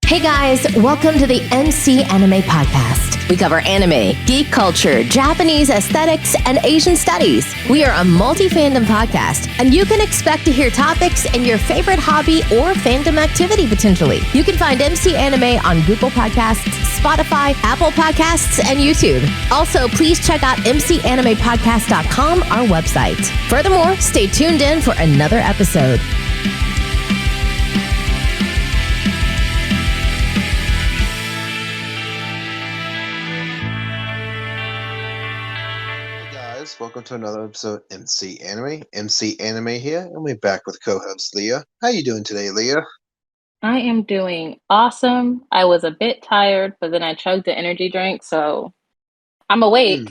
Hey guys, welcome to the MC Anime Podcast. We cover anime, geek culture, Japanese aesthetics, and Asian studies. We are a multi-fandom podcast, and you can expect to hear topics in your favorite hobby or fandom activity potentially. You can find MC Anime on Google Podcasts, Spotify, Apple Podcasts, and YouTube. Also, please check out mcanimepodcast.com, our website. Furthermore, stay tuned in for another episode. Welcome to another episode of MC Anime. MC Anime here, and we're back with co-host Leah. How you doing today, Leah? I am doing awesome. I was a bit tired, but then I chugged the energy drink, so I'm awake.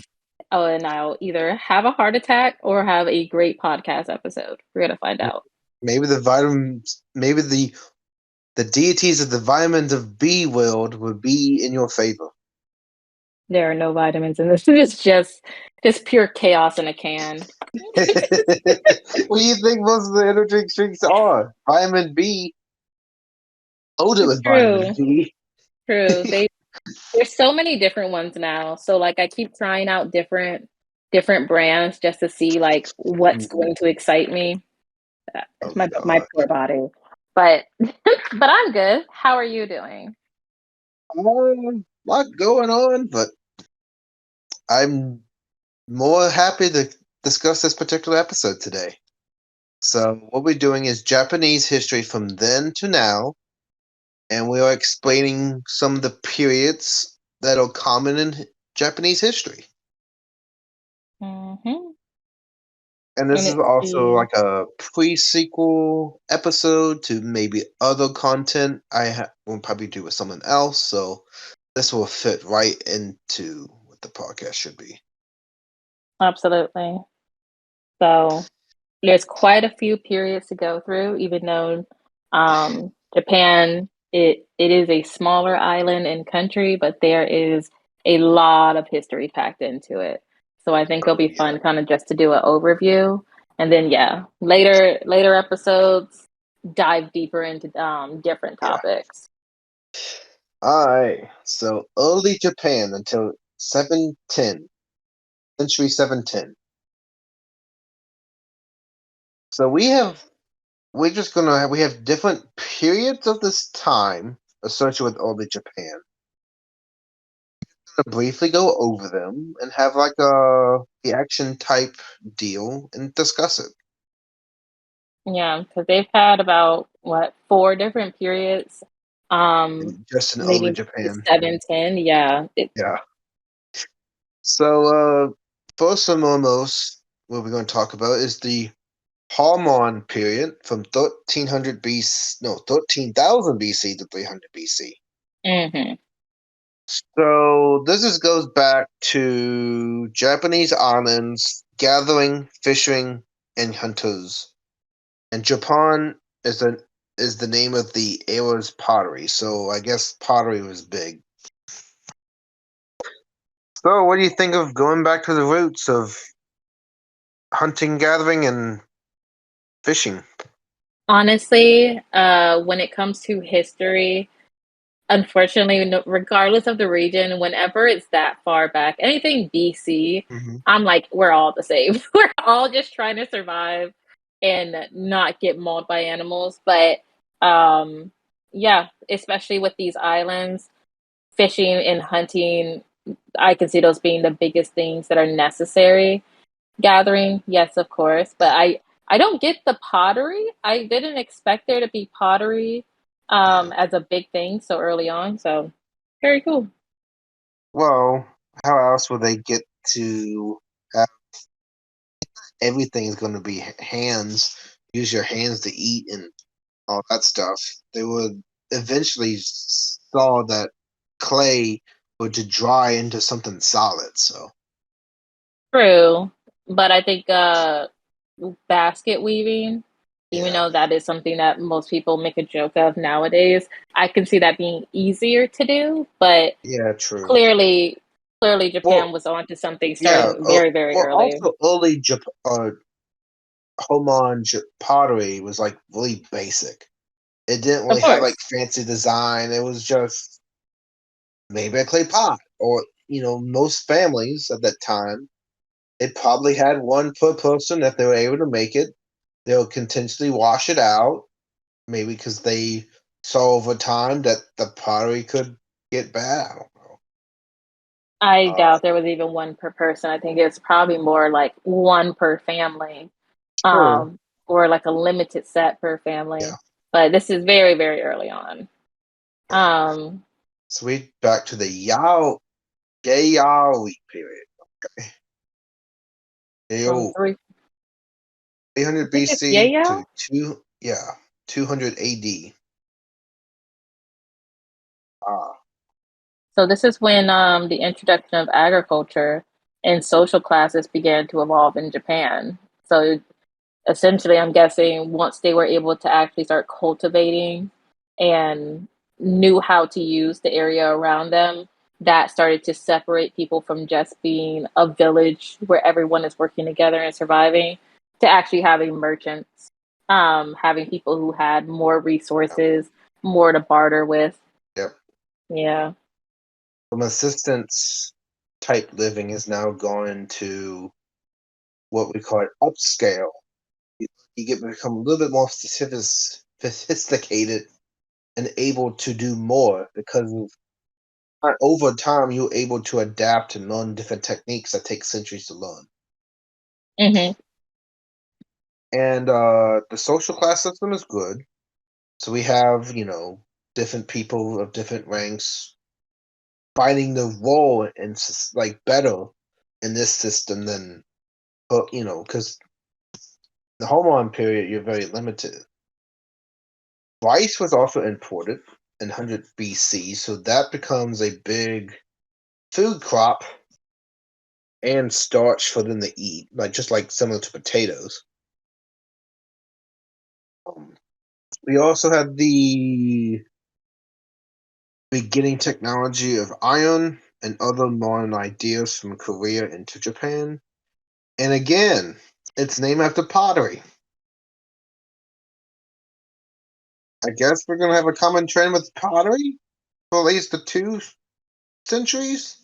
Oh, and I'll either have a heart attack or have a great podcast episode. We're gonna find out. Maybe the vitamins, maybe the deities of the vitamins of B world would be in your favor. There are no vitamins in this. It's just pure chaos in a can. What do you think most of the energy drinks are? Vitamin B. Older with vitamin B. True. There's so many different ones now. So like I keep trying out different brands just to see like what's going to excite me. My poor body. But but I'm good. How are you doing? A lot going on, but I'm more happy to discuss this particular episode today. So what we're doing is Japanese history from then to now, and we are explaining some of the periods that are common in Japanese history. Mm-hmm. And this is also like a pre-sequel episode to maybe other content will probably do with someone else, so this will fit right into what the podcast should be. Absolutely. So there's quite a few periods to go through, even though Japan it is a smaller island and country, but there is a lot of history packed into it. So I think it'll be fun kind of just to do an overview. And then later episodes dive deeper into different topics. Alright, so early Japan until 710. Century 710. So we have different periods of this time associated with early Japan. I'm gonna briefly go over them and have like a reaction type deal and discuss it. Yeah, because they've had about 4 different periods. Just in Maybe early Japan. 710. Yeah. Yeah. So first and foremost, what we're going to talk about is the Harmon period from 1300 BC, no, 13,000 BC to 300 BC. Mm-hmm. So this goes back to Japanese islands gathering, fishing, and hunters, and Japan is the name of the era's pottery. So I guess pottery was big. So what do you think of going back to the roots of hunting, gathering, and fishing? Honestly, when it comes to history, unfortunately, regardless of the region, whenever it's that far back, anything BC, I'm like, we're all the same. We're all just trying to survive and not get mauled by animals. But yeah, especially with these islands, fishing and hunting, I can see those being the biggest things that are necessary. Gathering, yes, of course, but I don't get the pottery. I didn't expect there to be pottery as a big thing so early on. So very cool. Well, how else would they get to have everything is going to be hands? Use your hands to eat and all that stuff. They would eventually saw that clay would to dry into something solid. So True, but I think basket weaving, even though that is something that most people make a joke of nowadays, I can see that being easier to do. But yeah, true. Clearly, Japan was onto something starting very, very early. Also, early Homon pottery was like really basic. It didn't Of really have course. like fancy design. It was just maybe a clay pot, or most families at that time, it probably had one per person if they were able to make it. They'll continuously wash it out, maybe because they saw over time that the pottery could get bad. I don't know. I doubt there was even one per person. I think it's probably more like one per family, True. um, or like a limited set per Yeah. family. But this is very, very early on. Yeah. Um, So we back to the Yaoi period. Okay. from Yao, three, 300 I think it's BC Yayo. to 200 AD. Ah, So this is when the introduction of agriculture and social classes began to evolve in Japan. So essentially, I'm guessing once they were able to actually start cultivating and knew how to use the area around them, that started to separate people from just being a village where everyone is working together and surviving to actually having merchants, having people who had more yep, resources, more to barter with. yep. Yeah. From assistance type living is now going to what we call upscale. You get become a little bit more sophisticated and able to do more because of over time you're able to adapt and learn different techniques that take centuries to learn. Hmm. And the social class system is good. So we have, different people of different ranks finding the role and like better in this system than, because the Homeland period you're very limited. Rice was also imported in 100 BC, so that becomes a big food crop and starch for them to eat, like just like similar to potatoes. Um, we also had the beginning technology of iron and other modern ideas from Korea into Japan. And again, it's named after pottery. I guess we're gonna have a common trend with pottery for at least the 2 centuries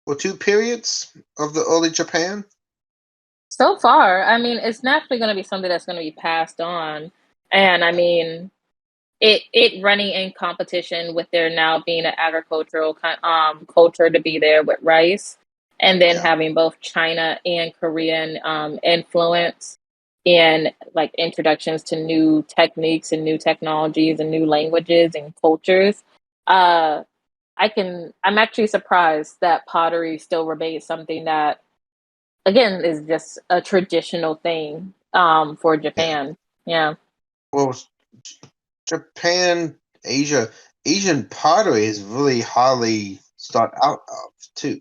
or 2 periods of the early Japan. So far, I mean, it's naturally going to be something that's going to be passed on. And I mean, it running in competition with there now being an agricultural culture to be there with rice, and then Yeah, having both China and Korean influence and like introductions to new techniques and new technologies and new languages and cultures. Uh, I'm actually surprised that pottery still remains something that again is just a traditional thing for yeah. Japan. Yeah. Well, Japan, Asia, Asian pottery is really highly sought out of too.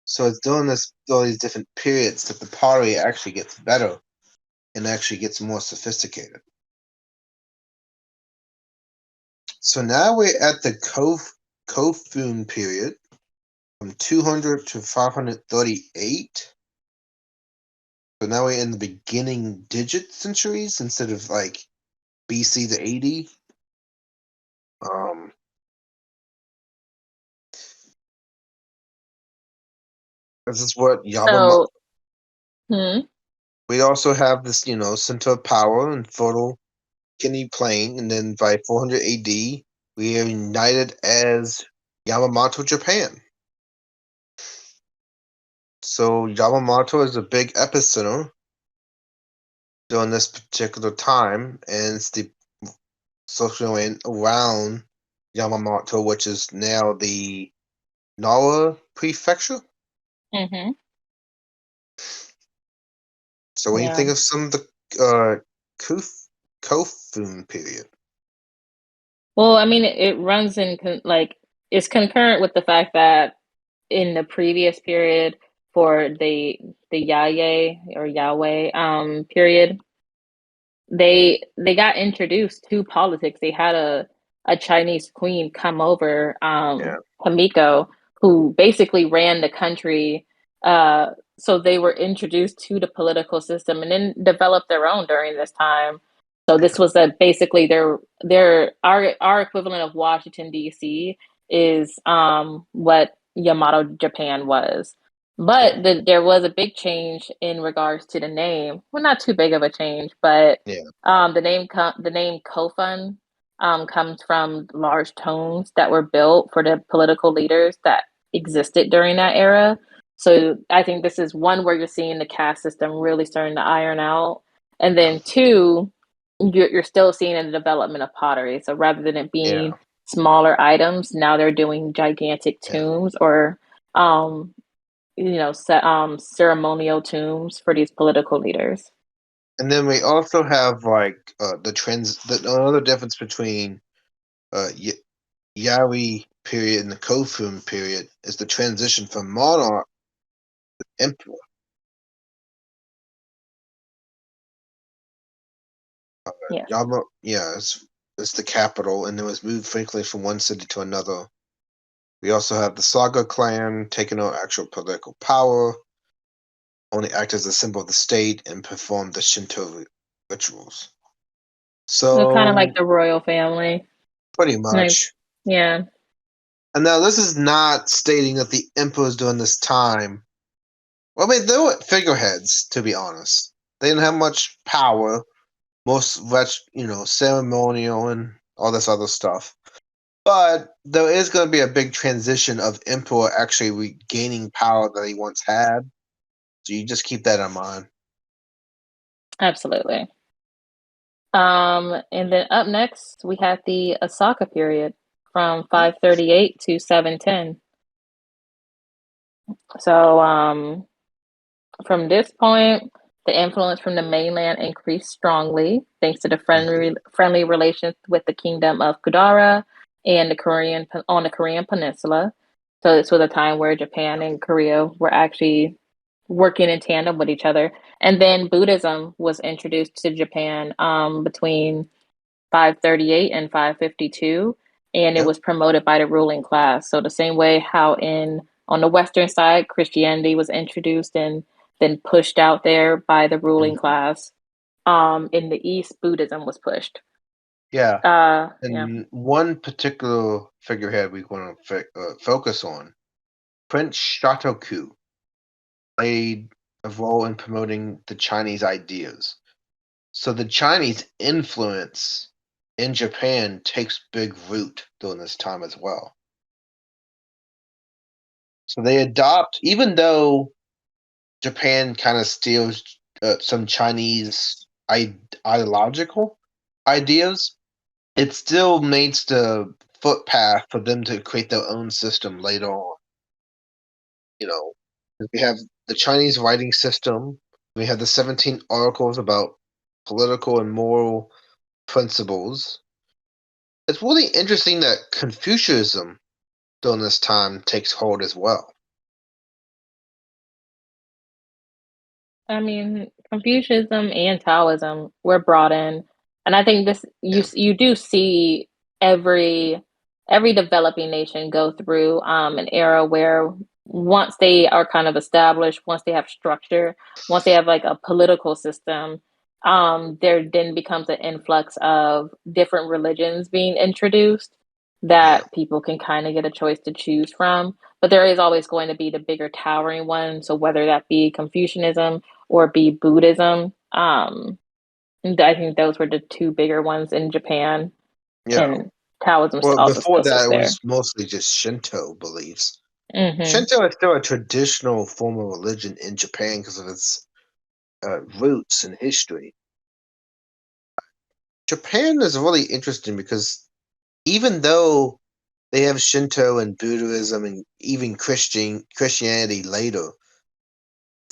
So it's doing this all these different periods that the pottery actually gets better and actually gets more sophisticated. So now we're at the Kofun period from 200 to 538. So now we're in the beginning digit centuries instead of like BC to 80. Um, this is what Yamamoto. So, hmm. We also have this, center of power and fertile kidney plain, and then by 400 AD, we are united as Yamamoto, Japan. So Yamamoto is a big epicenter during this particular time, and it's the social around Yamamoto, which is now the Nara Prefecture. Hmm. So when you Yeah. think of some of the uh, Kofun period, Well, I mean, it runs in like it's concurrent with the fact that in the previous period for the Yaye or Yahweh period, they got introduced to politics. They had a Chinese queen come over, yeah, Hamiko, who basically ran the country. So they were introduced to the political system and then developed their own during this time. So this was basically our equivalent of Washington D.C. is what Yamato Japan was. But there was a big change in regards to the name. Well, not too big of a change, but the name Kofun comes from large tombs that were built for the political leaders that existed during that era. So I think this is one where you're seeing the caste system really starting to iron out, and then two, you're still seeing the development of pottery. So rather than it being smaller items, now they're doing gigantic tombs or ceremonial tombs for these political leaders. And then we also have like another difference between Yari period and the Kofun period is the transition from monarch to emperor. Yama, it's the capital, and it was moved frequently from one city to another. We also have the Saga clan taking on actual political power, only act as a symbol of the state, and perform the Shinto rituals. So kind of like the royal family. Pretty much. Yeah. And now this is not stating that the emperors during this time, well, I mean, they were figureheads, to be honest. They didn't have much power, most ceremonial and all this other stuff. But there is going to be a big transition of emperor actually regaining power that he once had. So you just keep that in mind. Absolutely. And then up next, we have the Asaka period from 538 to 710. So from this point, the influence from the mainland increased strongly thanks to the friendly relations with the kingdom of Kudara and the Korean Peninsula. So this was a time where Japan and Korea were actually working in tandem with each other. And then Buddhism was introduced to Japan between 538 and 552, and it was promoted by the ruling class. So the same way how on the Western side, Christianity was introduced and then pushed out there by the ruling class. In the East, Buddhism was pushed. One particular figurehead we want to focus on, Prince Shotoku, played a role in promoting the Chinese ideas. So the Chinese influence in Japan takes big root during this time as well. So they adopt, even though Japan kind of steals some Chinese ideological ideas, it still makes the footpath for them to create their own system later on. We have the Chinese writing system. We have the 17 articles about political and moral principles. It's really interesting that Confucianism during this time takes hold as well. I mean, Confucianism and Taoism were brought in, and I think you do see every developing nation go through an era where once they are kind of established, once they have structure, once they have like a political system, there then becomes an influx of different religions being introduced that people can kind of get a choice to choose from. But there is always going to be the bigger towering one. So whether that be Confucianism or be Buddhism, I think those were the two bigger ones in Japan. And Taoism also before that, there. It was mostly just Shinto beliefs. Mm-hmm. Shinto is still a traditional form of religion in Japan because of its roots and history. Japan is really interesting because even though they have Shinto and Buddhism and even Christianity later,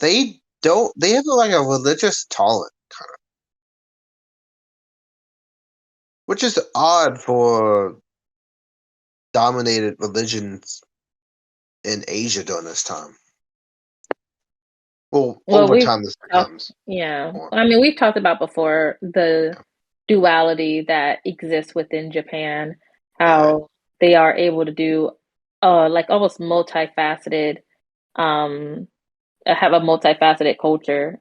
they have like a religious tolerance kind of, which is odd for dominated religions in Asia during this time. Well, over time this becomes. More. I mean, we've talked about before the duality that exists within Japan, how they are able to do like almost multifaceted, have a multifaceted culture.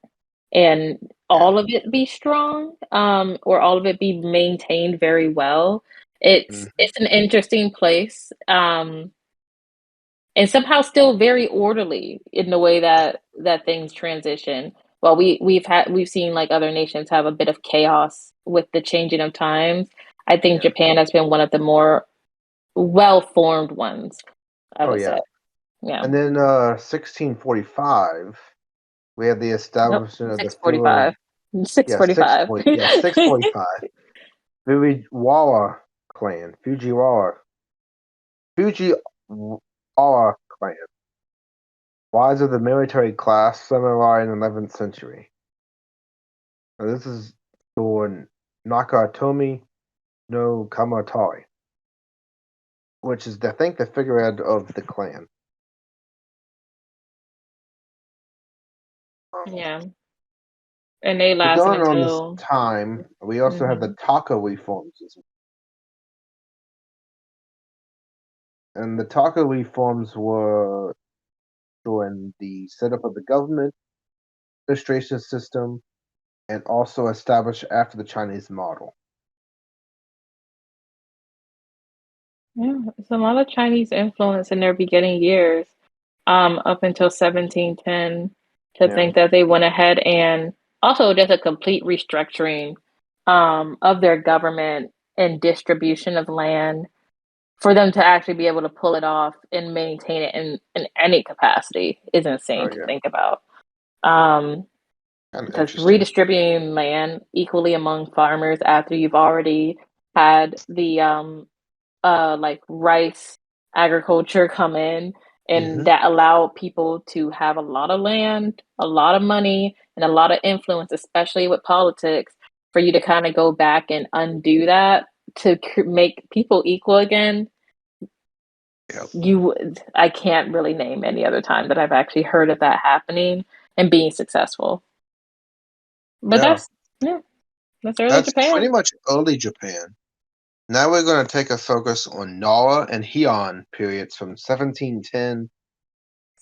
And all of it be strong, or all of it be maintained very well. Mhm. It's an interesting place, and somehow still very orderly in the way that things transition. Well, we've seen like other nations have a bit of chaos with the changing of times. I think Yeah. Japan has been one of the more well-formed ones, I Oh would say. yeah. Yeah. And then 1645, we had the Nope. establishment of the Fuji. 6:45. 6:45. 645. Fujiwara clan. Fujiwara clan. Rise of the military class samurai in the 11th century. Now, this is for Nakatomi no Kamatari, which is, I think, the figurehead of the clan. Yeah. And they So lasted during on this until time, we also have the mhm. Taka reforms as well. And the Taka reforms were during the setup of the government, administration system, and also established after the Chinese model. Yeah, it's a lot of Chinese influence in their beginning years, up until 1710, to Yeah. think that they went ahead and also just a complete restructuring of their government and distribution of land for them to actually be able to pull it off and maintain it in any capacity is Oh insane to yeah. think about. Um, Kind of because interesting. redistributing land equally among farmers after you've already had the like rice agriculture come in and Hmm. that allow people to have a lot of land, a lot of money, and a lot of influence, especially with politics, for you to kind of go back and undo that to make people equal again. Yep. I can't really name any other time that I've actually heard of that happening and being successful. But Yeah. yeah, that's early That's Japan. pretty much early Japan. Now we're going to take a focus on Nara and Heian periods from 1710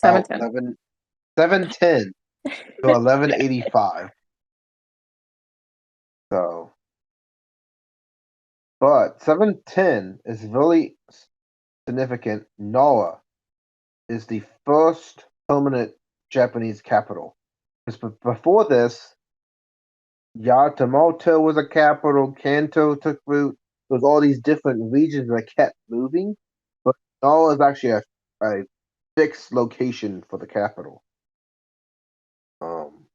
about 710. 710 to 1185. So, but 710 is really significant. Nara is the first permanent Japanese capital. Because before this, Yamamoto was a capital, Kanto took root. There was all these different regions that kept moving, but Nara is actually a fixed location for the capital. Um,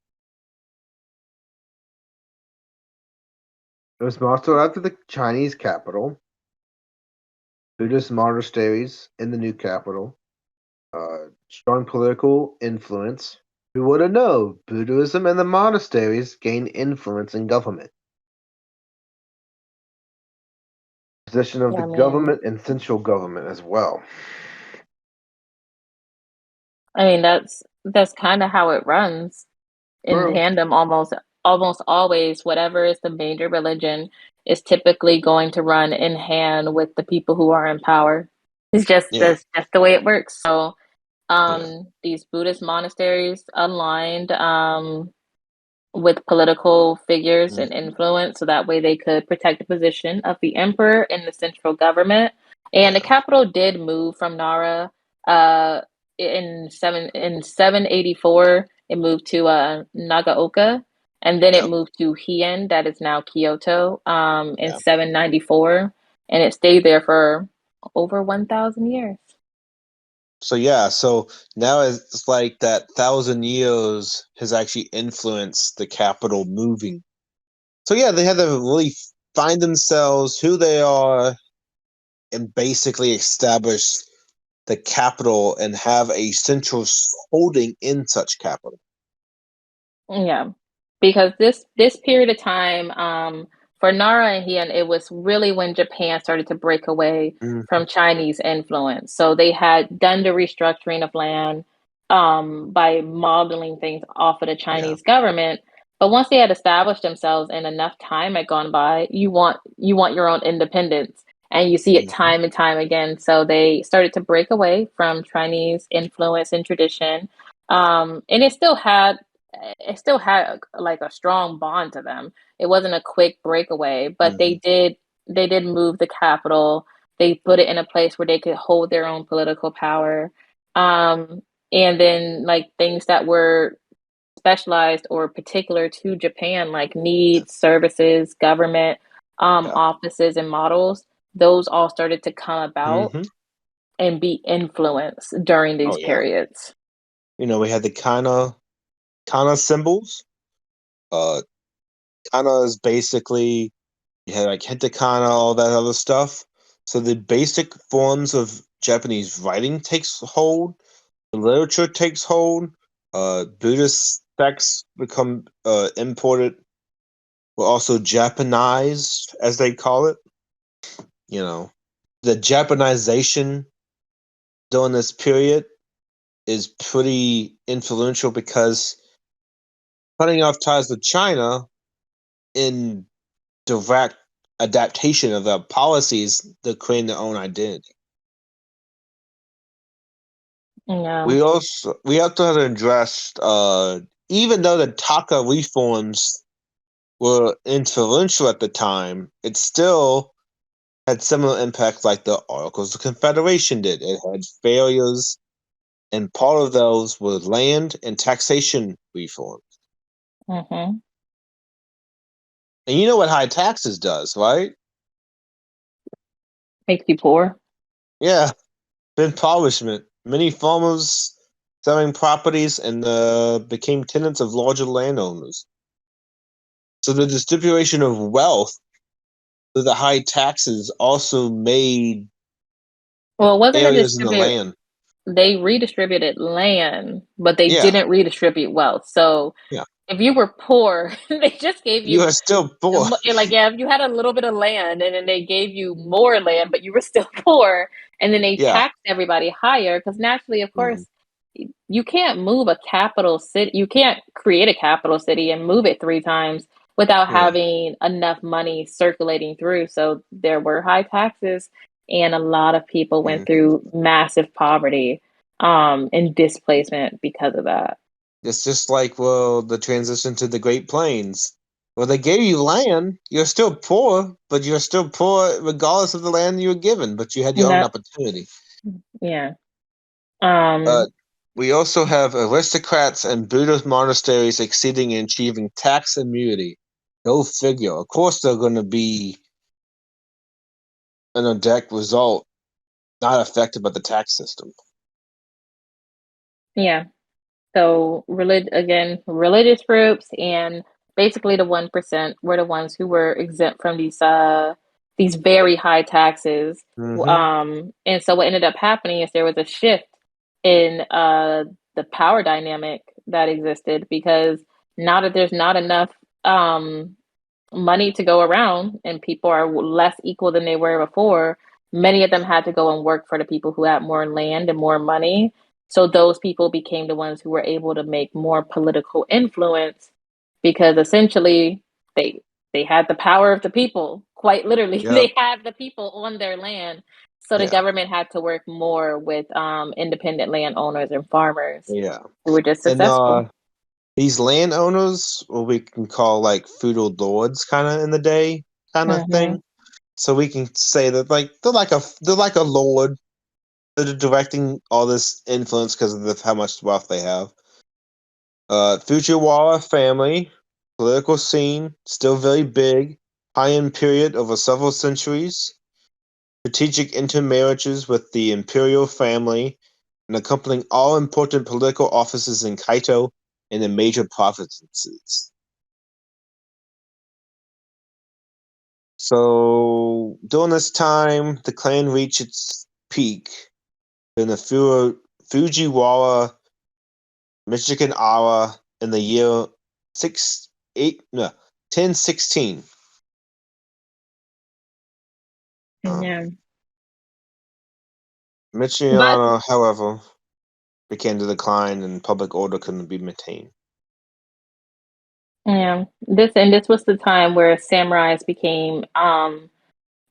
it was modeled after the Chinese capital, Buddhist monasteries in the new capital, strong political influence. Who would have known? Buddhism and the monasteries gained influence in government. Position of Yeah, the I mean, government and central government as well. that's kind of how it runs in True. tandem almost always. Whatever is the major religion is typically going to run in hand with the people who are in power. Yeah. That's just the way it works. So Yeah. these Buddhist monasteries aligned with political figures and Mhm. influence so that way they could protect the position of the emperor in the central government. And the Yeah. capital did move from Nara uh, in 784. It moved to Nagaoka, and then it Yep. moved to Heian, that is now Kyoto, in Yeah. 794, and it stayed there for over 1,000 years. So yeah, so now it's like that 1,000 years has actually influenced the capital moving. So yeah, they had to really find themselves, who they are, and basically establish the capital and have a central holding in such capital. Yeah, because this period of time, for Nara and Heian, it was really when Japan started to break away Mhm. from Chinese influence. So they had done the restructuring of land by modeling things off of the Yeah. Chinese government. But once they had established themselves and enough time had gone by, you want your own independence. And you see it Mhm. time and time again. So they started to break away from Chinese influence and tradition. And it still had it still had like a strong bond to them. It wasn't a quick breakaway, but Hmm. they did move the capital. They put it in a place where they could hold their own political power. Um, and then like things that were specialized or particular to Japan, like needs, services, government, Yeah. offices, and models, those all started to come about Hmm. and be influenced during Oh these yeah. periods. We had the kana symbols. Uh, Kana is basically you had like Hintakana, all that other stuff. So the basic forms of Japanese writing takes hold, the literature takes hold, Buddhist texts become imported, or also Japanized, as they call it. You know, the Japanization during this period is pretty influential because cutting off ties with China in direct adaptation of their policies to create their own identity. Yeah. We also have to address even though the Taka reforms were influential at the time, it still had similar impacts like the Articles of Confederation did. It had failures, and part of those were land and taxation reforms. Hmm. And you know what high taxes does, right? Makes you poor. Yeah, impoverishment. Many farmers selling properties and became tenants of larger landowners. So the distribution of wealth through the high taxes also made Well, it wasn't a areas in the distribute. land. They redistributed land, but they Yeah, didn't redistribute wealth. So yeah. if you were poor, they just gave You are you still poor. like yeah, if you had a little bit of land and then they gave you more land, but you were still poor, and then they Yeah. taxed everybody higher because naturally, of Mm, course, you can't move a capital city. You can't create a capital city and move it three times without yeah. having enough money circulating through. So there were high taxes, and a lot of people went Mm. through massive poverty and displacement because of that. It's just like, well, the transition to the Great Plains. Well, they gave you land. You're still poor, but you're still poor regardless of the land you were given, but you had your And own that, opportunity. yeah. Uh, Um, we also have aristocrats and Buddhist monasteries exceeding and achieving tax immunity. Go figure. Of course, they're going to be an direct result, not affected by the tax system. yeah. So religious groups and basically the 1% were the ones who were exempt from these very high taxes. Hmm. And so what ended up happening is there was a shift in the power dynamic that existed because now that there's not enough um money to go around and people are less equal than they were before, many of them had to go and work for the people who had more land and more money. So those people became the ones who were able to make more political influence because essentially they they had the power of the people. Quite literally, Yep. they had the people on their land. So the Yeah. government had to work more with independent landowners and farmers Yeah. who were just And successful. these landowners, what we can call like feudal lords, kind of in the day, kind of Hmm. thing. So we can say that like they're like a lord. They're directing all this influence because of how much wealth they have. Fujiwara family, political scene, still very big, high-end period over several centuries, strategic intermarriages with the imperial family, and accompanying all important political offices in Kaito and the major provinces. So during this time, the clan reached its peak in the Fujiwara Michigan Ara in the year 1016. Yeah. But Michiana, however, began to decline and public order couldn't be maintained. yeah, this was the time where samurais became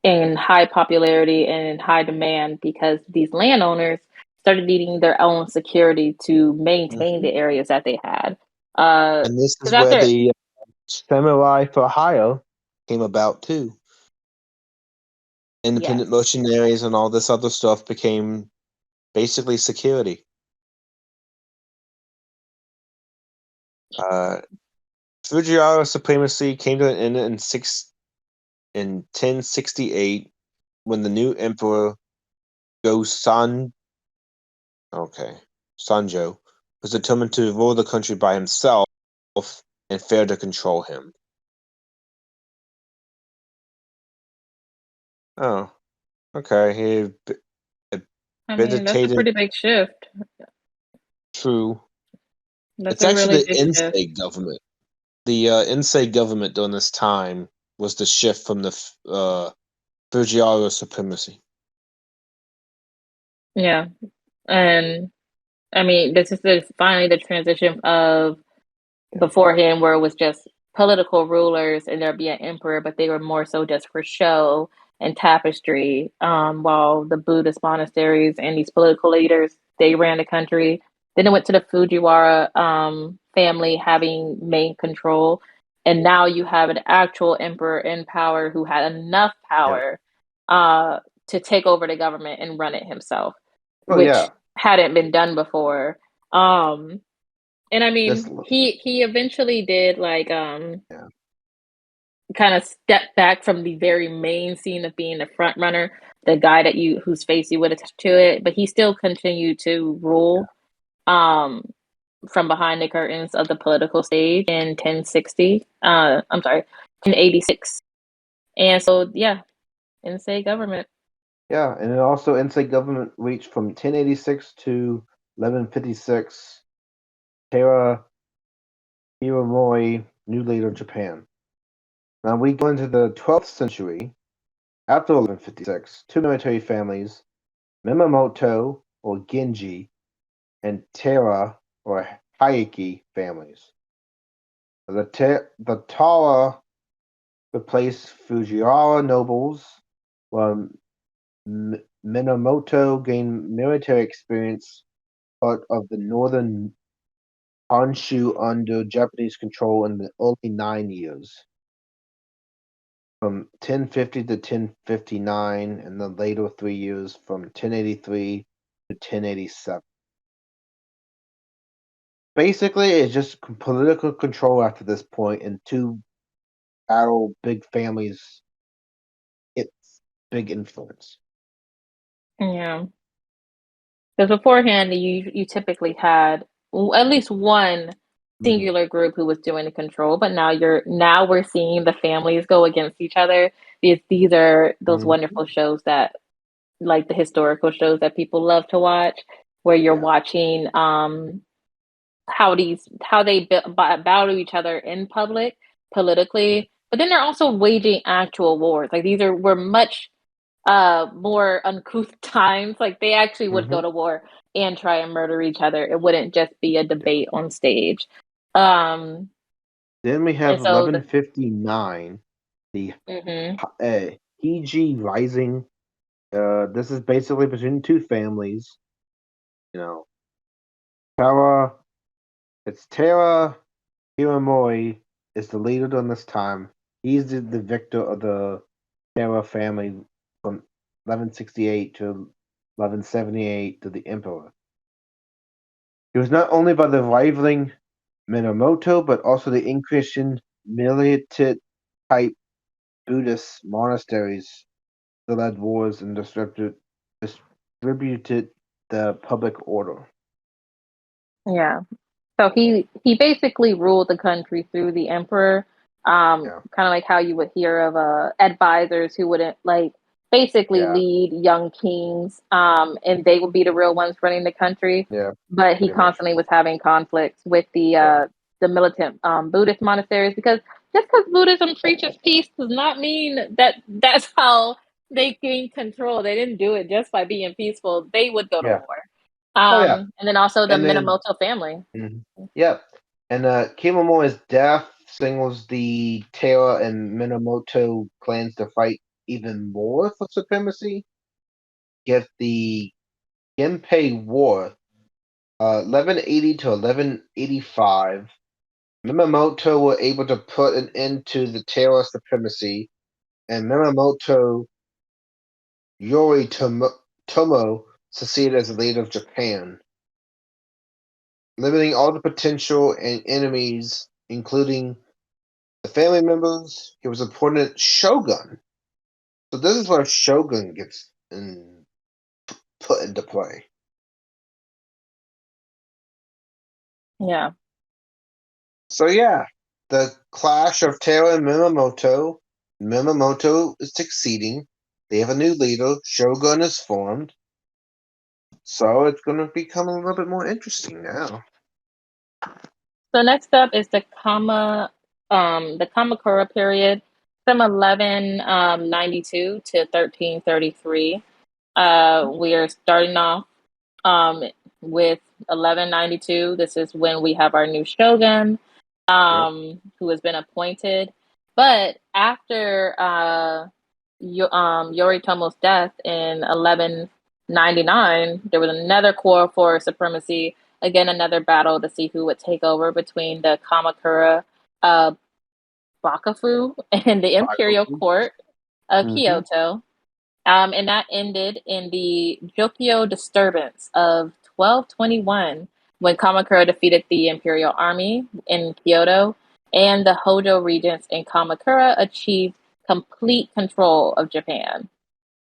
in high popularity and in high demand because these landowners started needing their own security to maintain Hmm. the areas that they had. And this is 'cause where after the samurai for hire came about too. Independent yes. mercenaries and all this other stuff became basically security. Fujiwara supremacy came to an end in 1068 when the new emperor Sanjo was determined to rule the country by himself and failed to control him. Oh, okay. He I mean, that's a meditated pretty big shift. through. That's It's a actually really the big shift. Ensei government. The Ensei government during this time was the shift from the Fujiwara supremacy. Yeah. And I mean, this is finally the transition of beforehand where it was just political rulers and there'd be an emperor, but they were more so just for show and tapestry, while the Buddhist monasteries and these political leaders, they ran the country. Then it went to the Fujiwara family having main control. And now you have an actual emperor in power who had enough Yeah. power uh, to take over the government and run it himself, Oh which yeah. hadn't been done before. Um, and I This. mean, he eventually did like Yeah. kind of step back from the very main scene of being the front runner, the guy that you whose face you would attach to it, but he still continued to rule um from behind the curtains of the political stage in 1060. I'm sorry, 1086. And so yeah, Ensei government. Yeah, and it also Ensei government reached from 1086 to 1156. Taira Hiramori, new leader of Japan. Now we go into the 12th century. After 1156, two military families, Minamoto or Genji, and Taira or Heike families. The Taira replaced Fujiwara nobles, while Minamoto gained military experience part of the northern Honshu under Japanese control in the early 9 years, from 1050 to 1059, and the later 3 years from 1083 to 1087. Basically, it's just political control after this point, and two battle big families. It's big influence. Yeah. Because beforehand, you typically had at least one singular group who was doing the control, but now we're seeing the families go against each other. These are those Mhm. wonderful shows that, like the historical shows that people love to watch, where you're Yeah. watching how they battle each other in public politically, but then they're also waging actual wars. Like these were much more uncouth times. Like they actually would go Mhm. to war and try and murder each other. It wouldn't just be a debate on stage. Um Then we have and so 1159, the mhm. Heiji Rising. This is basically between two families. You know, Tara. It's Tara Hiramori is the leader during this time. He's the victor of the Tara family from 1168 to 1178 to the emperor. He was not only by the rivaling Minamoto, but also the increasing militant type Buddhist monasteries that led wars and distributed the public order. Yeah. So he basically ruled the country through the emperor, Yeah, kind of like how you would hear of advisors who wouldn't like basically yeah, lead young kings, and they would be the real ones running the country. yeah, But he pretty much. constantly was having conflicts with Yeah, the militant Buddhist monasteries because just because Buddhism preaches peace does not mean that that's how they gain control. They didn't do it just by being peaceful. They would go to yeah. war. Oh yeah, And then also the and then Minamoto family. yep, and Kemomo's death signals the Taira and Minamoto clans to fight even more for supremacy. Get the Genpei War, 1180 to 1185. Minamoto were able to put an end to the Taira supremacy, and Minamoto Yoritomo succeeded as the leader of Japan, limiting all the potential and enemies, including the family members. He was appointed shogun. So this is where shogun gets put into play. Yeah. So yeah, the clash of Taira and Minamoto. Minamoto is succeeding. They have a new leader. Shogun is formed. So it's going to become a little bit more interesting now. So next up is the Kamakura period from 1192 to 1333. We are starting off with 1192. This is when we have our new shogun, who has been appointed. But after Yoritomo's death in 1199, there was another quarrel for supremacy. Again, another battle to see who would take over between the Kamakura Bakufu and the Imperial Court of Kyoto. And that ended in the Jokyo disturbance of 1221 when Kamakura defeated the imperial army in Kyoto, and the Hojo regents in Kamakura achieved complete control of Japan.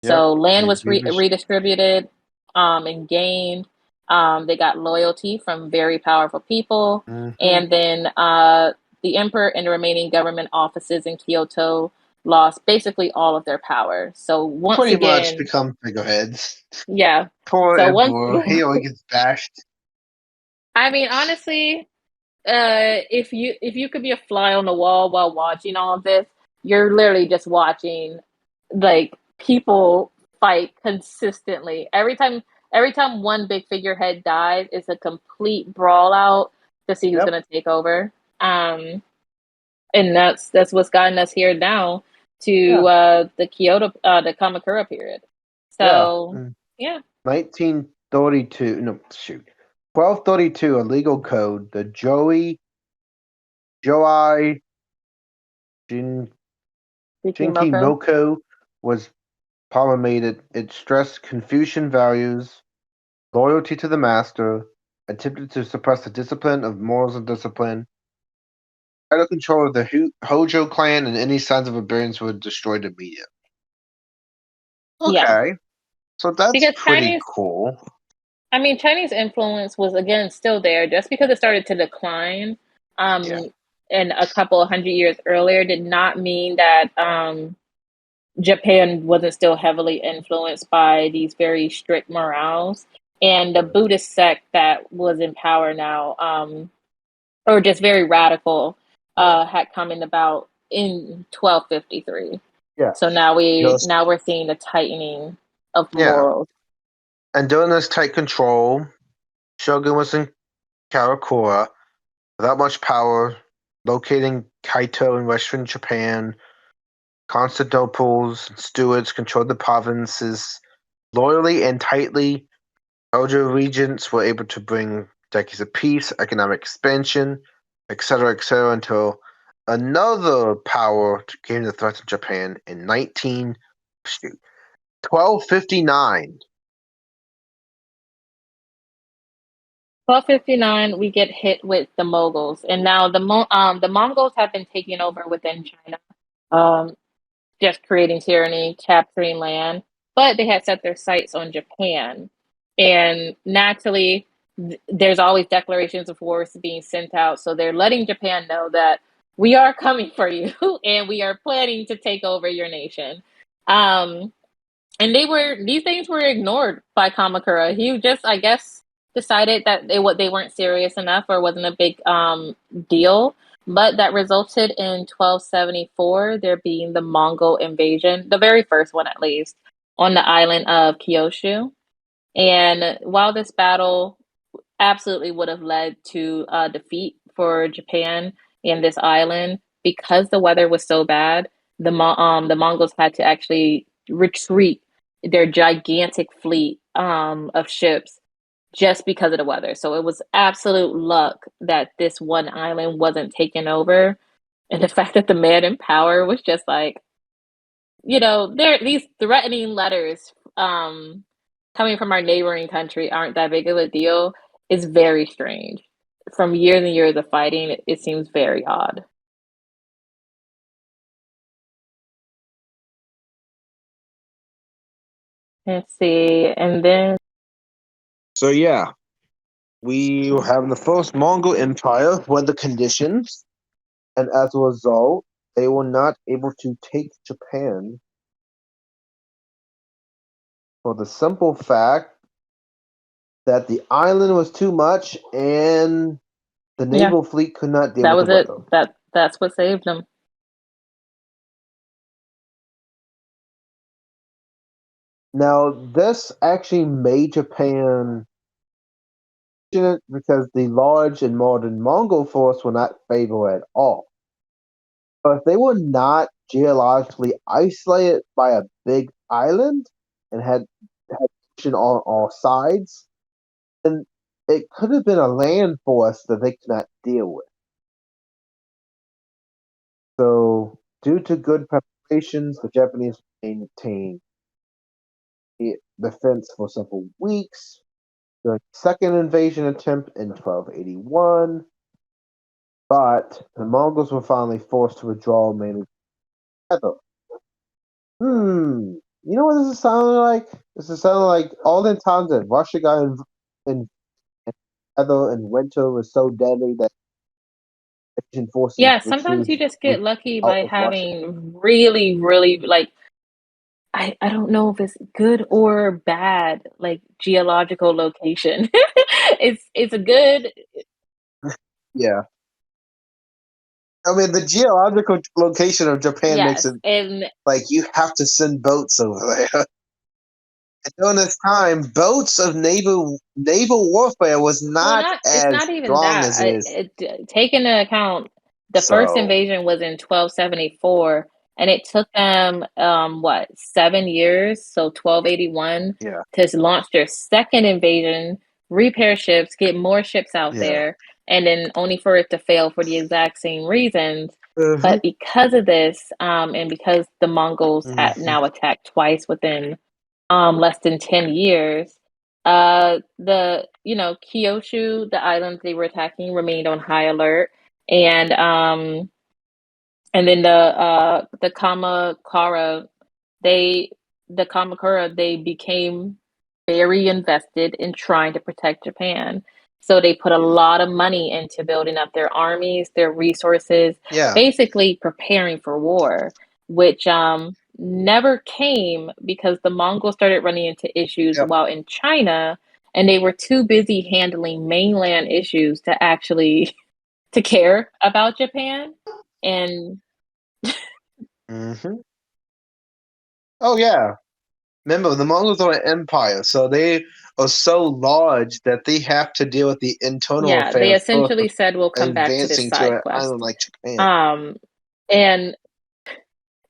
So land was redistributed and gained. They got loyalty from very powerful people. And then the emperor and the remaining government offices in Kyoto lost basically all of their power. So once pretty again, much become figureheads. Yeah. Poor So emperor, he always gets bashed. I mean, honestly, if you could be a fly on the wall while watching all of this, you're literally just watching like people fight consistently. Every time one big figurehead dies, it's a complete brawl out to see who's gonna take over. And that's what's gotten us here now to the Kyoto the Kamakura period. So yeah. 1932 no shoot. 1232, a legal code, the Joi Shinkimoko was promulgated. It stressed Confucian values, loyalty to the master, attempted to suppress the discipline of morals and discipline, title control of the Hojo clan, and any signs of rebellions were destroyed immediately. Okay. So that's because pretty cool. I mean, Chinese influence was, again, still there. Just because it started to decline in a couple of 100 years earlier did not mean that Japan wasn't still heavily influenced by these very strict morals. And the Buddhist sect that was in power now, or just very radical, had come in about in 1253. Yeah. So now we're seeing the tightening of morals. And during this tight control, Shogun was in Karakura without much power, locating Kaito in western Japan. Constantinople's stewards controlled the provinces loyally and tightly. Hojo regents were able to bring decades of peace, economic expansion, etc., until another power came to threaten Japan in 1259. 1259, we get hit with the Mongols, and now the Mongols have been taking over within China, just creating tyranny, capturing land. But they had set their sights on Japan, and naturally, there's always declarations of wars being sent out. So they're letting Japan know that we are coming for you, and we are planning to take over your nation. And these things were ignored by Kamakura. He just, I guess, decided that they weren't serious enough or wasn't a big deal. But that resulted in 1274 there being the Mongol invasion, the very first one at least, on the island of Kyushu. And while this battle absolutely would have led to defeat for Japan in this island, because the weather was so bad, the Mongols had to actually retreat their gigantic fleet of ships just because of the weather. So it was absolute luck that this one island wasn't taken over. And the fact that the man in power was just like, there these threatening letters coming from our neighboring country aren't that big of a deal is very strange. From years and years of fighting, it seems very odd. Let's see, and then So yeah, we were having the first Mongol Empire weather conditions, and as a result, they were not able to take Japan for the simple fact that the island was too much and the yeah, naval fleet could not deal that with was the it. weather. That's what saved them. Now, this actually made Japan fortunate because the large and modern Mongol force were not favored at all. But if they were not geologically isolated by a big island and had ocean on all sides, then it could have been a land force that they could not deal with. So, due to good preparations, the Japanese maintained the defense for several weeks. The second invasion attempt in 1281, but the Mongols were finally forced to withdraw mainly together. You know what this is sounding like? This is sounding like all the times that Russia got in weather and winter was so deadly that Asian forces Yeah, sometimes you just get lucky out by of Russia. having really, really like I don't know if it's good or bad, like geological location. It's a good. Yeah. I mean, the geological location of Japan makes Yes, it and like you have to send boats over there. And during this time, boats of naval warfare was well, not not it's as not even strong that. as it is. Take into account the first So, invasion was in 1274, and it took them what 7 years, so 1281, yeah, to launch their second invasion, repair ships, get more ships out yeah. there, and then only for it to fail for the exact same reasons. Hmm. But because of this, and because the Mongols had Hmm. now attacked twice within less than 10 years. The Kyushu, the islands they were attacking, remained on high alert, and then the they Kamakura they became very invested in trying to protect Japan. So they put a lot of money into building up their armies, their resources, Yeah. basically preparing for war, which never came because the Mongols started running into issues Yep. while in China, and they were too busy handling mainland issues to actually to care about Japan. And Hmm. Oh yeah. Remember, the Mongols are an empire, so they are so large that they have to deal with the internal yeah, they affairs first essentially before said we'll come back to this advancing to side an island quest. like Japan. Um, and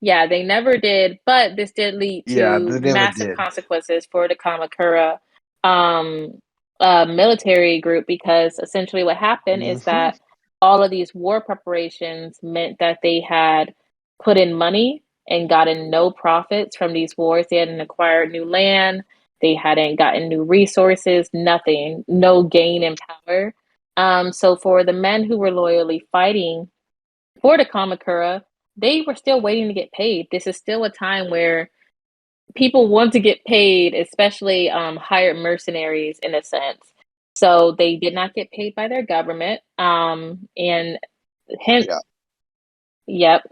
yeah, they never did, but this did lead Yeah, to they never massive did. consequences for the Kamakura um, military group because essentially what happened is Hmm. that all of these war preparations meant that they had put in money and gotten no profits from these wars. They hadn't acquired new land, they hadn't gotten new resources, nothing, no gain in power. So for the men who were loyally fighting for the Kamakura, they were still waiting to get paid. This is still a time where people want to get paid, especially hired mercenaries in a sense. So they did not get paid by their government. And hence, Yeah. yep.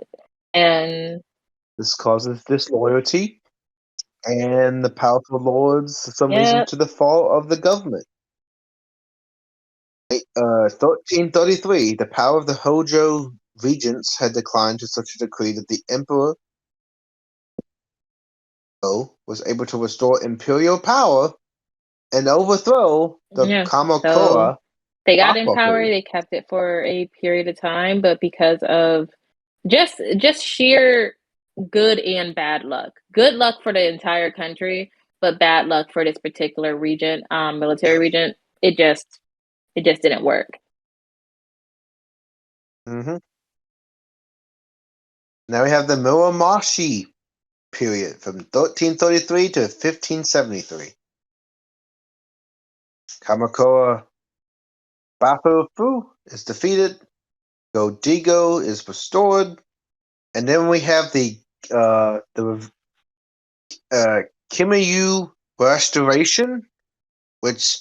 And This causes disloyalty and the powerful lords for some reason yep. to the fall of the government. 1333, the power of the Hojo regents had declined to such a degree that the emperor was able to restore imperial power and overthrow the Yeah. So Kamakura they got in power, Bakufu. they kept it for a period of time, but because of just sheer good and bad luck. Good luck for the entire country, but bad luck for this particular region, military Yeah. region. it just didn't work. Mm-hmm. Now we have the Muromachi period from 1333 to 1573. Kamakura Bakufu is defeated. Go-Daigo is restored, and then we have the Kimayu Restoration, which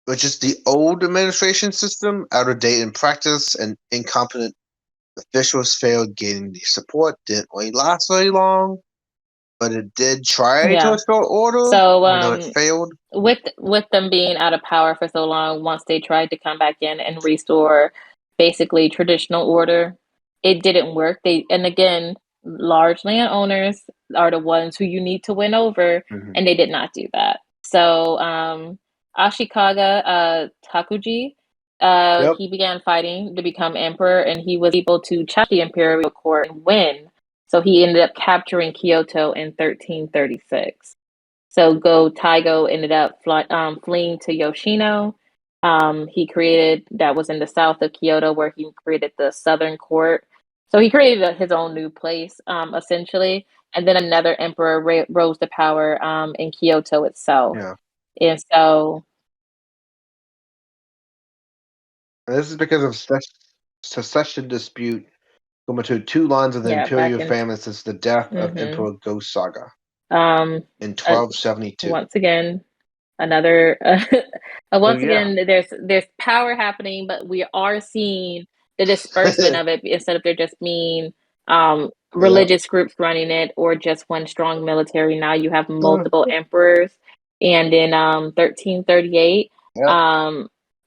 is the old administration system, out of date in practice, and incompetent officials failed gaining the support. Didn't really last very long, but it did try to restore order, So even though it failed. With them being out of power for so long, once they tried to come back in and restore basically traditional order, it didn't work. And again, large landowners are the ones who you need to win over, and they did not do that. So Ashikaga Takuji, he began fighting to become emperor, and he was able to challenge the imperial court and win. So he ended up capturing Kyoto in 1336. So Go-Daigo ended up fleeing to Yoshino. That was in the south of Kyoto, where he created the Southern Court. So he created his own new place, essentially. And then another emperor rose to power in Kyoto itself. Yeah. And so... And this is because of succession dispute going between two lines of the imperial family since the death of Emperor Go-Saga in 1272. Once again, there's power happening, but we are seeing the disbursement of it instead of there just being religious groups running it or just one strong military. Now you have multiple emperors, and in 1338,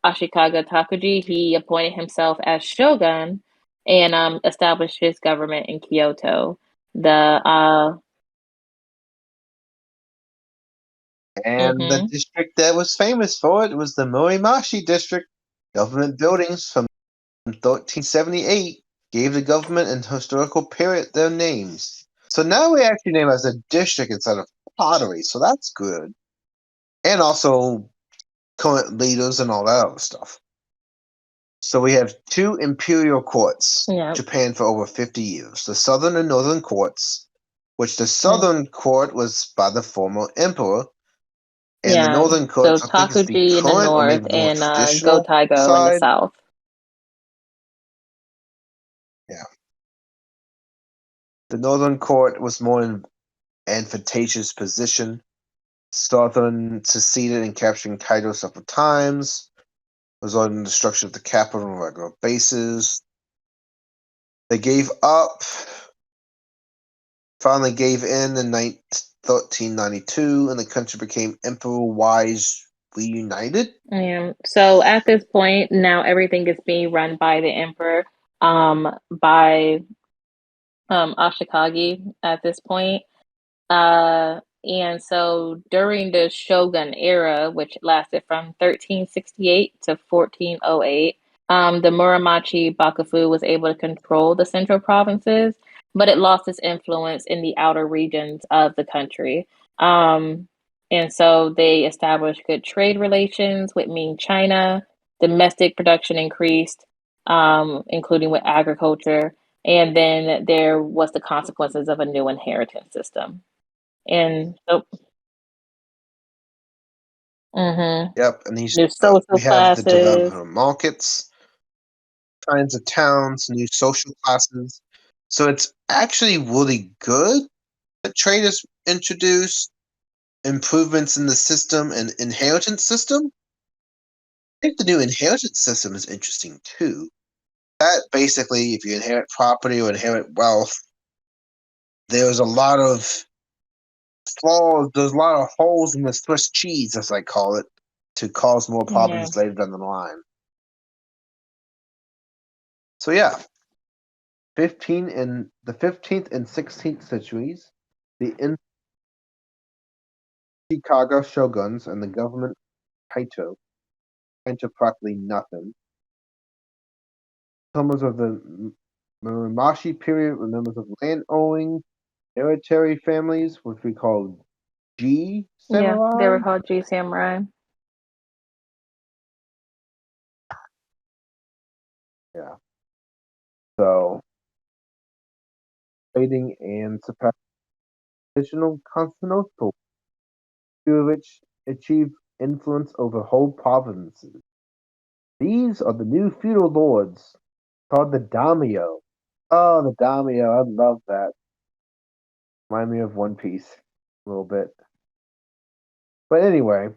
Ashikaga Takuji, he appointed himself as shogun and established his government in Kyoto. The district that was famous for it was the Muromachi district. Government buildings from 1378 gave the government and historical period their names. So now we actually name it as a district instead of pottery, so that's good. And also current leaders and all that other stuff. So we have two imperial courts, Japan for over 50 years. The southern and northern courts, which the southern court was by the former emperor, and the northern court, so Takuji in the north and Go-Daigo in the south. Yeah. The northern court was more in advantageous position. Southern succeeded in capturing Kyoto several times, resulting in the destruction of the capital and regular bases. They finally gave in 1392, and the country became Emperor-wise reunited. So at this point, now everything is being run by the emperor, by Ashikage at this point. And so during the Shogun era, which lasted from 1368 to 1408, the Muromachi Bakufu was able to control the central provinces, but it lost its influence in the outer regions of the country. And so they established good trade relations with Ming China. Domestic production increased, including with agriculture. And then there was the consequences of a new inheritance system. And so, Yep, and these social we have classes. the development of markets, kinds of towns, new social classes. So it's actually really good that trade is introduced, improvements in the system and inheritance system. I think the new inheritance system is interesting too. That basically, if you inherit property or inherit wealth, there's a lot of flaws, there's a lot of holes in the Swiss cheese, as I call it, to cause more problems later down the line. So yeah, the 15th and 16th centuries, the Ashikaga shoguns and the government Kaito into practically nothing. Members of the Muromachi period were members of land-owning hereditary families, which we call G samurai. Yeah, they were called G samurai. Yeah. So, fighting and suppressing additional Constantinople, which achieved influence over whole provinces. These are the new feudal lords called the daimyo. Oh, the daimyo! I love that. Remind me of One Piece a little bit. But anyway,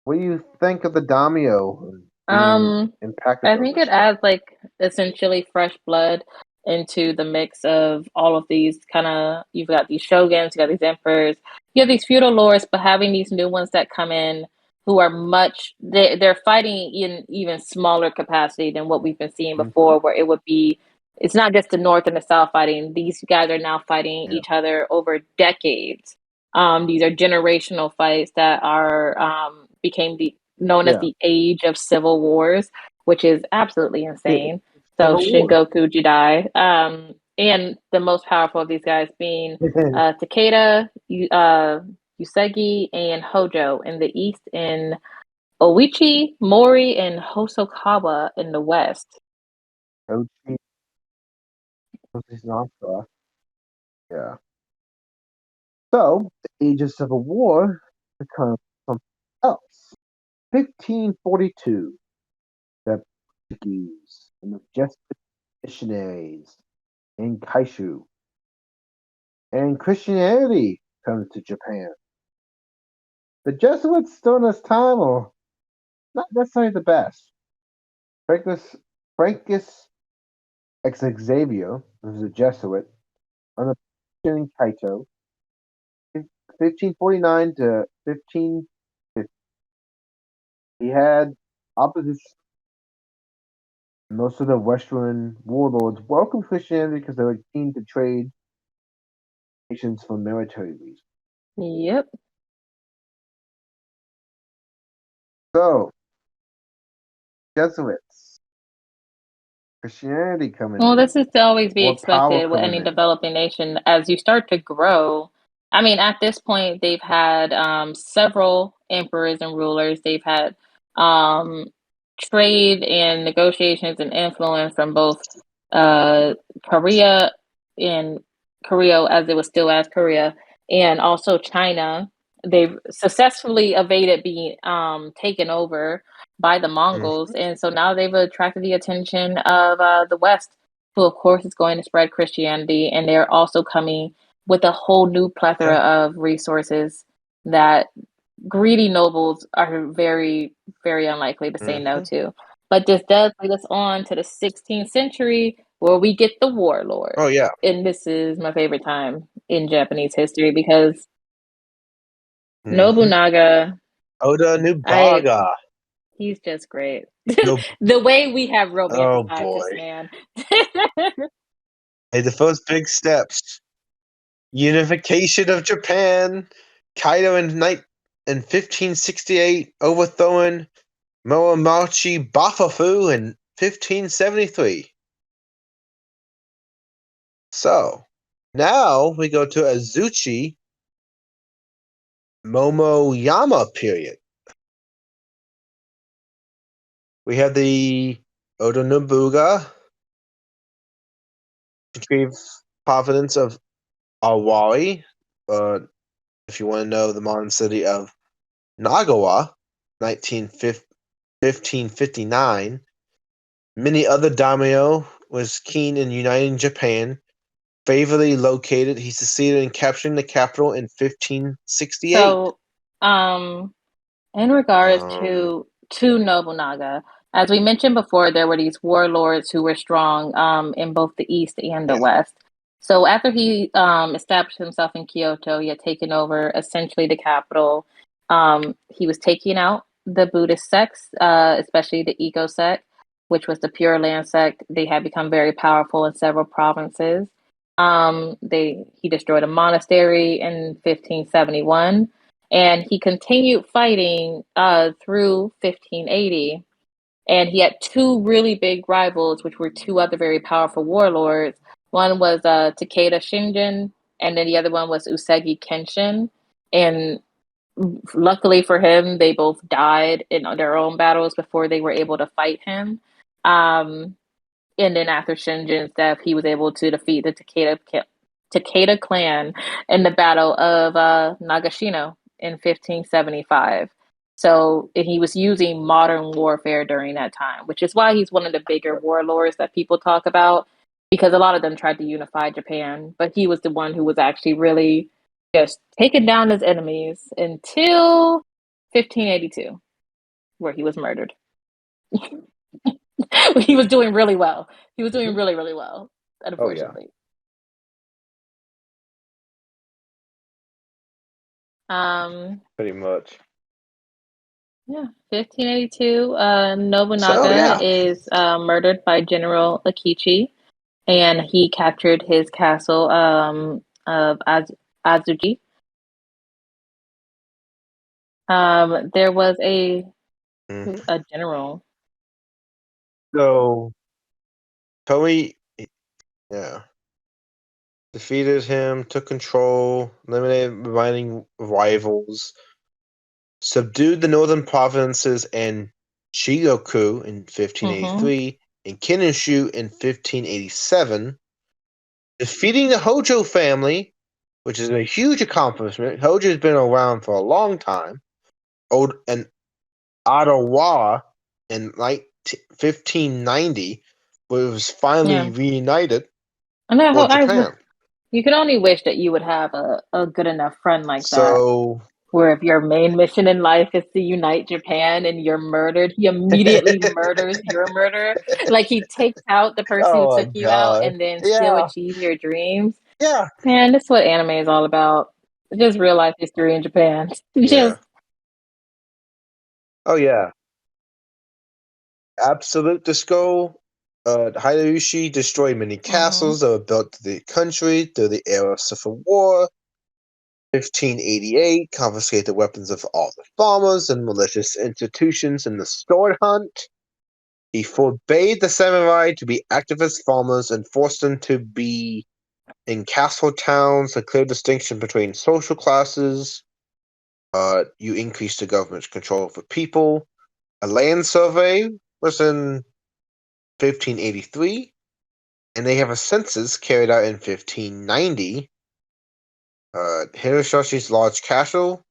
what do you think of the daimyo being impacted I on think this it show? adds like essentially fresh blood into the mix of all of these kind of. You've got these shoguns, you got these emperors, you have these feudal lords, but having these new ones that come in who are they're fighting in even smaller capacity than what we've been seeing Mm-hmm. before, where it would be. It's not just the North and the South fighting. These guys are now fighting Yeah. each other over decades. These are generational fights that are became known as Yeah. the Age of Civil Wars, which is absolutely insane. So Civil War. Shingoku Jidai, and the most powerful of these guys being Takeda, Usagi, and Hojo in the east, and Oichi, Mori, and Hosokawa in the west. Ochi Nasa. Yeah. So, the Age of Civil War becomes something else. 1542, the Portuguese and the Jesuit missionaries in Kaishu, and Christianity comes to Japan. The Jesuits during this time are not necessarily the best. Francis Xavier was a Jesuit on the in Kaito, 1549 to 1550. He had opposition. Most of the Western warlords welcomed Christianity because they were keen to trade nations for military reasons. Yep. So, Jesuits, Christianity coming Well, in, this is to always be more power expected with coming any in. developing nation as you start to grow. I mean, at this point, they've had several emperors and rulers. They've had um, trade and negotiations and influence from both uh, Korea and Korea, as it was still as Korea, and also China. They've successfully evaded being taken over by the Mongols, Mhm. and so now they've attracted the attention of the West, who of course is going to spread Christianity, and they're also coming with a whole new plethora Yeah. of resources that greedy nobles are very, very unlikely to say no Mhm. to. But this does lead us on to the 16th century where we get the warlord. Oh yeah. And this is my favorite time in Japanese history because Mhm. Nobunaga, Oda I Nobunaga. he's just great. No. The way we have Oh romanticized this boy. man. Hey, the first big steps. Unification of Japan. Kaido in 1568, overthrowing Muromachi Bafafu in 1573. So, now we go to Azuchi Momoyama period. We have the Oda Nobunaga retrieve province of Awari, if you want to know the modern city of Nagawa, 1559. Many other daimyo was keen in uniting Japan. Favorably located, he succeeded in capturing the capital in 1568. So, in regards Um, to Nobunaga, as we mentioned before, there were these warlords who were strong in both the east and the yeah. west. So after he established himself in Kyoto, he had taken over essentially the capital. He was taking out the Buddhist sects, especially the Eco sect, which was the Pure Land sect. They had become very powerful in several provinces. He destroyed a monastery in 1571, and he continued fighting through 1580. And he had two really big rivals, which were two other very powerful warlords. One was Takeda Shingen, and then the other one was Usagi Kenshin. And luckily for him, they both died in their own battles before they were able to fight him. And then after Shinjin's death, he was able to defeat the Takeda clan in the Battle of Nagashino in 1575. So he was using modern warfare during that time, which is why he's one of the bigger warlords that people talk about, because a lot of them tried to unify Japan, but he was the one who was actually really just taking down his enemies until 1582, where he was murdered. He was doing really well. He was doing really, really well, unfortunately. Pretty much. Yeah, 1582. Nobunaga is murdered by General Akechi, and he captured his castle of Azuchi. There was a general. So, Toei, defeated him, took control, eliminated remaining rivals, subdued the northern provinces and Shigoku in 1583 and Kinshu in 1587, defeating the Hojo family, which is a huge accomplishment. Hojo has been around for a long time. And Odawara in 1590 was finally reunited with Japan. You can only wish that you would have a good enough friend like that. Where if your main mission in life is to unite Japan and you're murdered, he immediately murders your murderer. Like he takes out the person who took you out and then still achieve your dreams. Yeah. Man, that's what anime is all about. Just real life history in Japan. Oh yeah. Absolute Disco. Hideyoshi destroyed many castles that were built to the country through the era of Civil War. 1588, confiscated the weapons of all the farmers and malicious institutions in the sword hunt. He forbade the samurai to be activist farmers and forced them to be in castle towns, a clear distinction between social classes. You increase the government's control over people. A land survey was in 1583, and they have a census carried out in 1590. Hiroshi's large castle,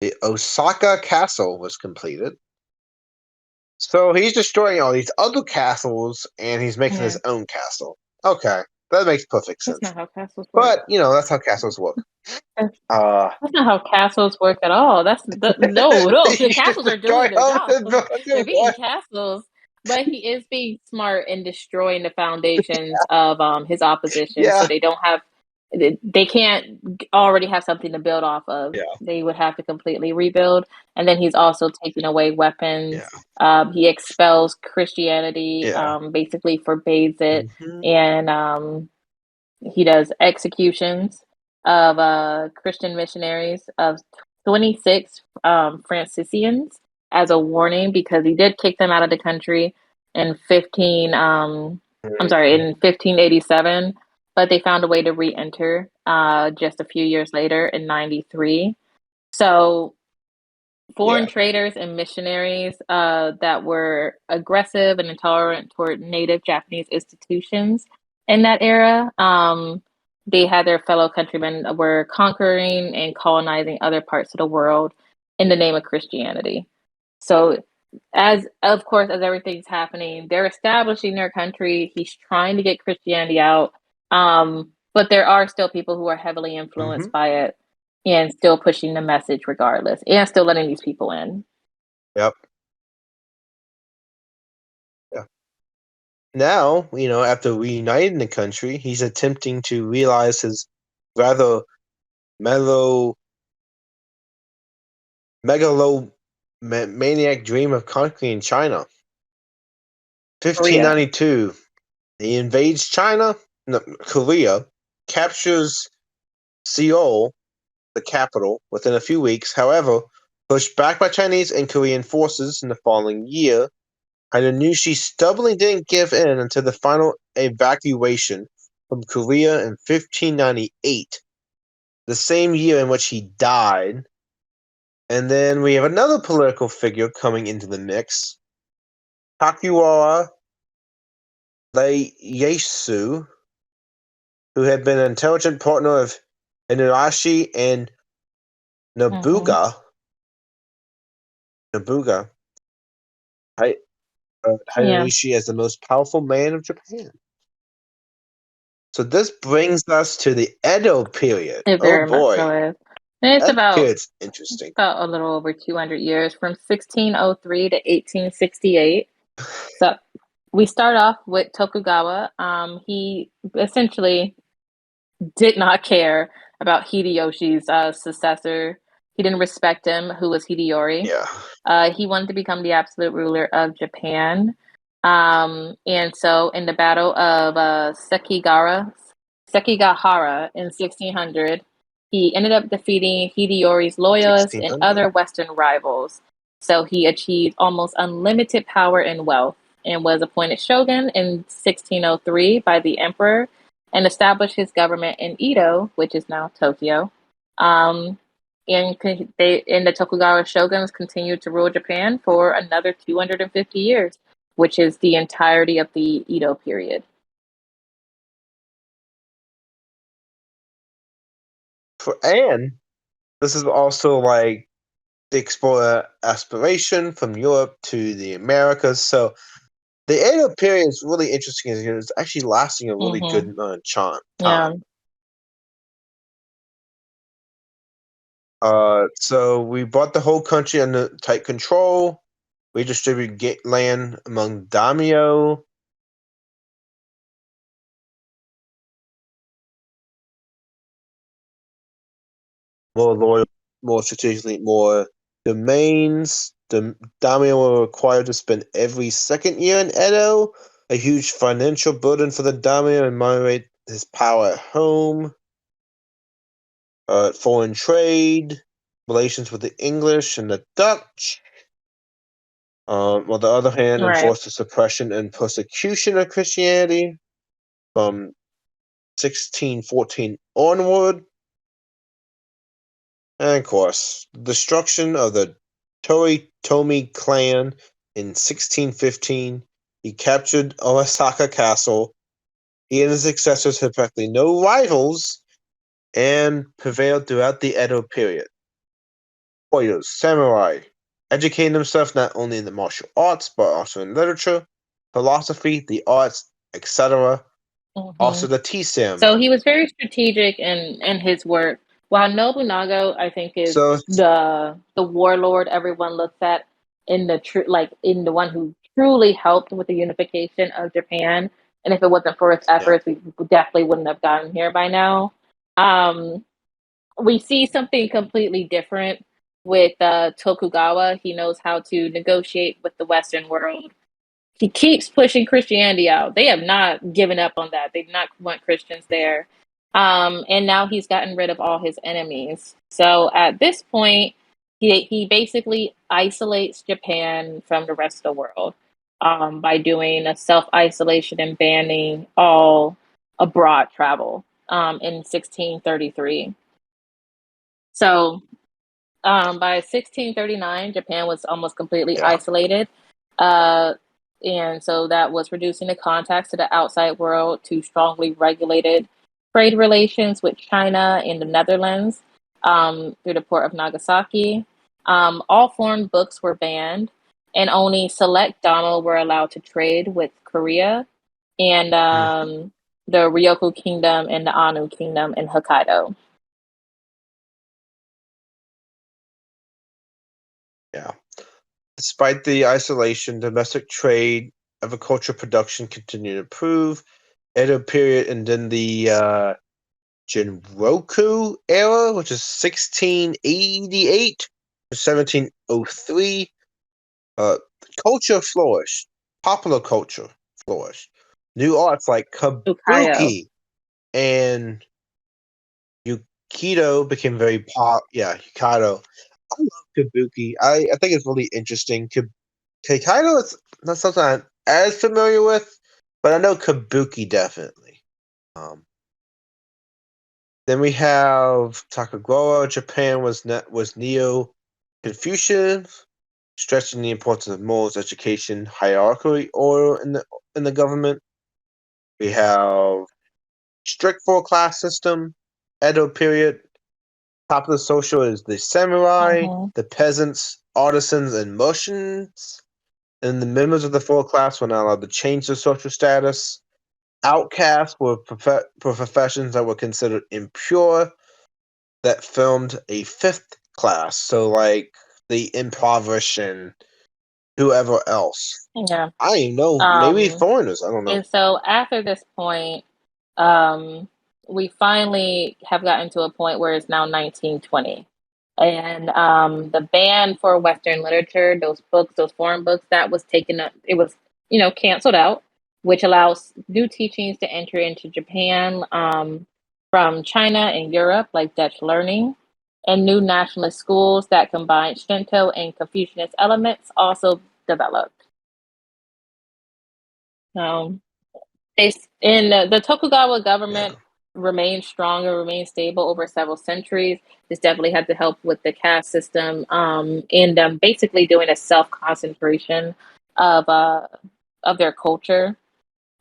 the Osaka Castle, was completed. So he's destroying all these other castles, and he's making his own castle. Okay, that makes perfect sense. That's not how castles work. But, that's how castles work. That's not how castles work at all. No. The castles are doing their job. They're being castles. But he is being smart in destroying the foundations of his opposition, so they can't already have something to build off of. They would have to completely rebuild. And then he's also taking away weapons. He expels Christianity, basically forbids it, and he does executions of Christian missionaries, of 26 Franciscans, as a warning, because he did kick them out of the country in 1587, but they found a way to re-enter just a few years later in 93. So foreign traders and missionaries that were aggressive and intolerant toward native Japanese institutions in that era, they had their fellow countrymen were conquering and colonizing other parts of the world in the name of Christianity. So as everything's happening, they're establishing their country. He's trying to get Christianity out. But there are still people who are heavily influenced by it and still pushing the message regardless, and still letting these people in. Yep. Yeah. Now, after reuniting the country, he's attempting to realize his rather megalomaniac dream of conquering China. 1592, he invades Korea, captures Seoul, the capital, within a few weeks. However, pushed back by Chinese and Korean forces in the following year, Hideyoshi stubbornly didn't give in until the final evacuation from Korea in 1598, the same year in which he died. And then we have another political figure coming into the mix, Tokugawa Ieyasu, who had been an intelligent partner of Inuarashi and Nobuga. Nobuga Hideyoshi as the most powerful man of Japan. So this brings us to the Edo period. It very much so is. And It's interesting. About a little over 200 years, from 1603 to 1868. So we start off with Tokugawa. He essentially did not care about Hideyoshi's successor. He didn't respect him, who was Hideyori. Yeah. He wanted to become the absolute ruler of Japan. And so in the Battle of Sekigahara in 1600, he ended up defeating Hideyori's loyalists and other Western rivals. So he achieved almost unlimited power and wealth, and was appointed shogun in 1603 by the emperor, and established his government in Edo, which is now Tokyo. And the Tokugawa shoguns continued to rule Japan for another 250 years, which is the entirety of the Edo period. For Anne, this is also like the explorer aspiration from Europe to the Americas. So the Edo period is really interesting. It's actually lasting a really good time. Yeah. So we brought the whole country under tight control. We distributed land among daimyo. More loyal, more strategically, more domains. The daimyo were required to spend every second year in Edo, a huge financial burden for the daimyo, and moderate his power at home. Foreign trade, relations with the English and the Dutch. On the other hand, enforced the suppression and persecution of Christianity from 1614 onward. And of course, destruction of the Toyotomi clan in 1615. He captured Osaka Castle. He and his successors had practically no rivals and prevailed throughout the Edo period. Warriors, samurai, educating themselves not only in the martial arts, but also in literature, philosophy, the arts, etc. Also the tea ceremony. So he was very strategic in his work. While Nobunaga, I think, is the warlord everyone looks at in the one who truly helped with the unification of Japan. And if it wasn't for his efforts, we definitely wouldn't have gotten here by now. We see something completely different with Tokugawa. He knows how to negotiate with the Western world. He keeps pushing Christianity out. They have not given up on that. They do not want Christians there. And now he's gotten rid of all his enemies. So at this point, he basically isolates Japan from the rest of the world by doing a self-isolation and banning all abroad travel in 1633. So by 1639, Japan was almost completely isolated. And so that was reducing the contacts to the outside world to strongly regulated trade relations with China and the Netherlands through the port of Nagasaki. All foreign books were banned, and only select daimyo were allowed to trade with Korea and the Ryoku Kingdom and the Anu Kingdom in Hokkaido. Yeah. Despite the isolation, domestic trade, agricultural production continued to improve. Edo period, and then the Jinroku era, which is 1688 to 1703. Culture flourished. Popular culture flourished. New arts like kabuki and Aikido became very Aikido. I love kabuki. I think it's really interesting. Aikido is not something I'm as familiar with, but I know kabuki definitely. Then we have Tokugawa. Japan was Neo-Confucian, stressing the importance of morals, education, hierarchy order in the government. We have strict four-class system, Edo period. Top of the social is the samurai, the peasants, artisans, and merchants. And the members of the four-class were not allowed to change their social status. Outcasts were professions that were considered impure that formed a fifth class. So, like the impoverished and whoever else. Yeah. I don't even know. Maybe foreigners. I don't know. And so after this point, we finally have gotten to a point where it's now 1920. And the ban for Western literature, those books, those foreign books, that was taken up, it was, canceled out, which allows new teachings to enter into Japan from China and Europe, like Dutch learning. And new nationalist schools that combine Shinto and Confucianist elements also developed. The Tokugawa government remained strong and remained stable over several centuries. This definitely had to help with the caste system and basically doing a self concentration of their culture.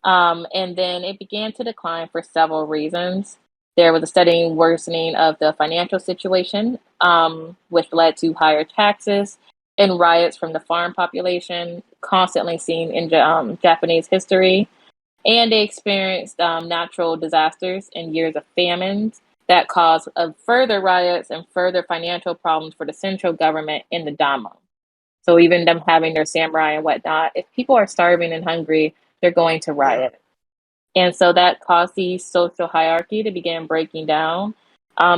And then it began to decline for several reasons. There was a steady worsening of the financial situation, which led to higher taxes and riots from the farm population, constantly seen in Japanese history. And they experienced natural disasters and years of famines that caused further riots and further financial problems for the central government and the Damo. So even them having their samurai and whatnot, if people are starving and hungry, they're going to riot. And so that caused the social hierarchy to begin breaking down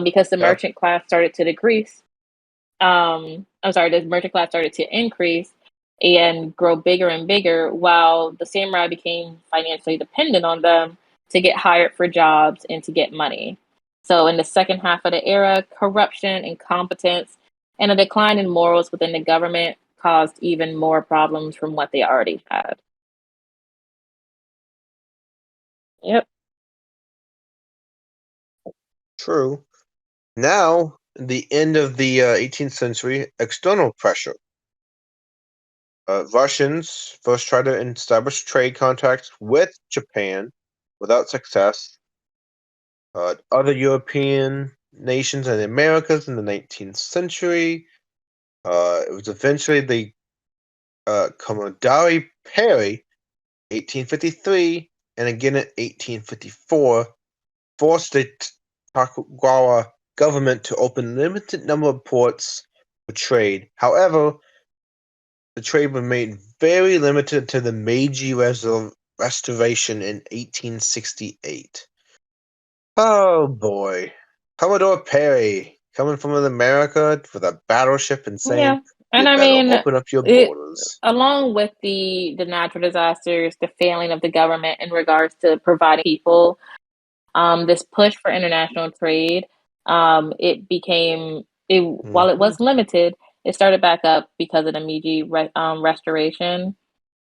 because the merchant class started to decrease. The merchant class started to increase and grow bigger and bigger, while the samurai became financially dependent on them to get hired for jobs and to get money. So in the second half of the era, corruption, incompetence, and a decline in morals within the government caused even more problems from what they already had. Yep. True. Now, the end of the 18th century, external pressure. Russians first tried to establish trade contacts with Japan without success. Other European nations and the Americas in the 19th century. It was eventually the Commodore Perry, 1853, and again in 1854, forced the Tokugawa government to open a limited number of ports for trade. However, the trade remained very limited to the Meiji Restoration in 1868. Oh boy. Commodore Perry coming from America with a battleship and saying, and you better open up your borders. Along with the natural disasters, the failing of the government in regards to providing people, this push for international trade, while it was limited, it started back up because of the Meiji Restoration.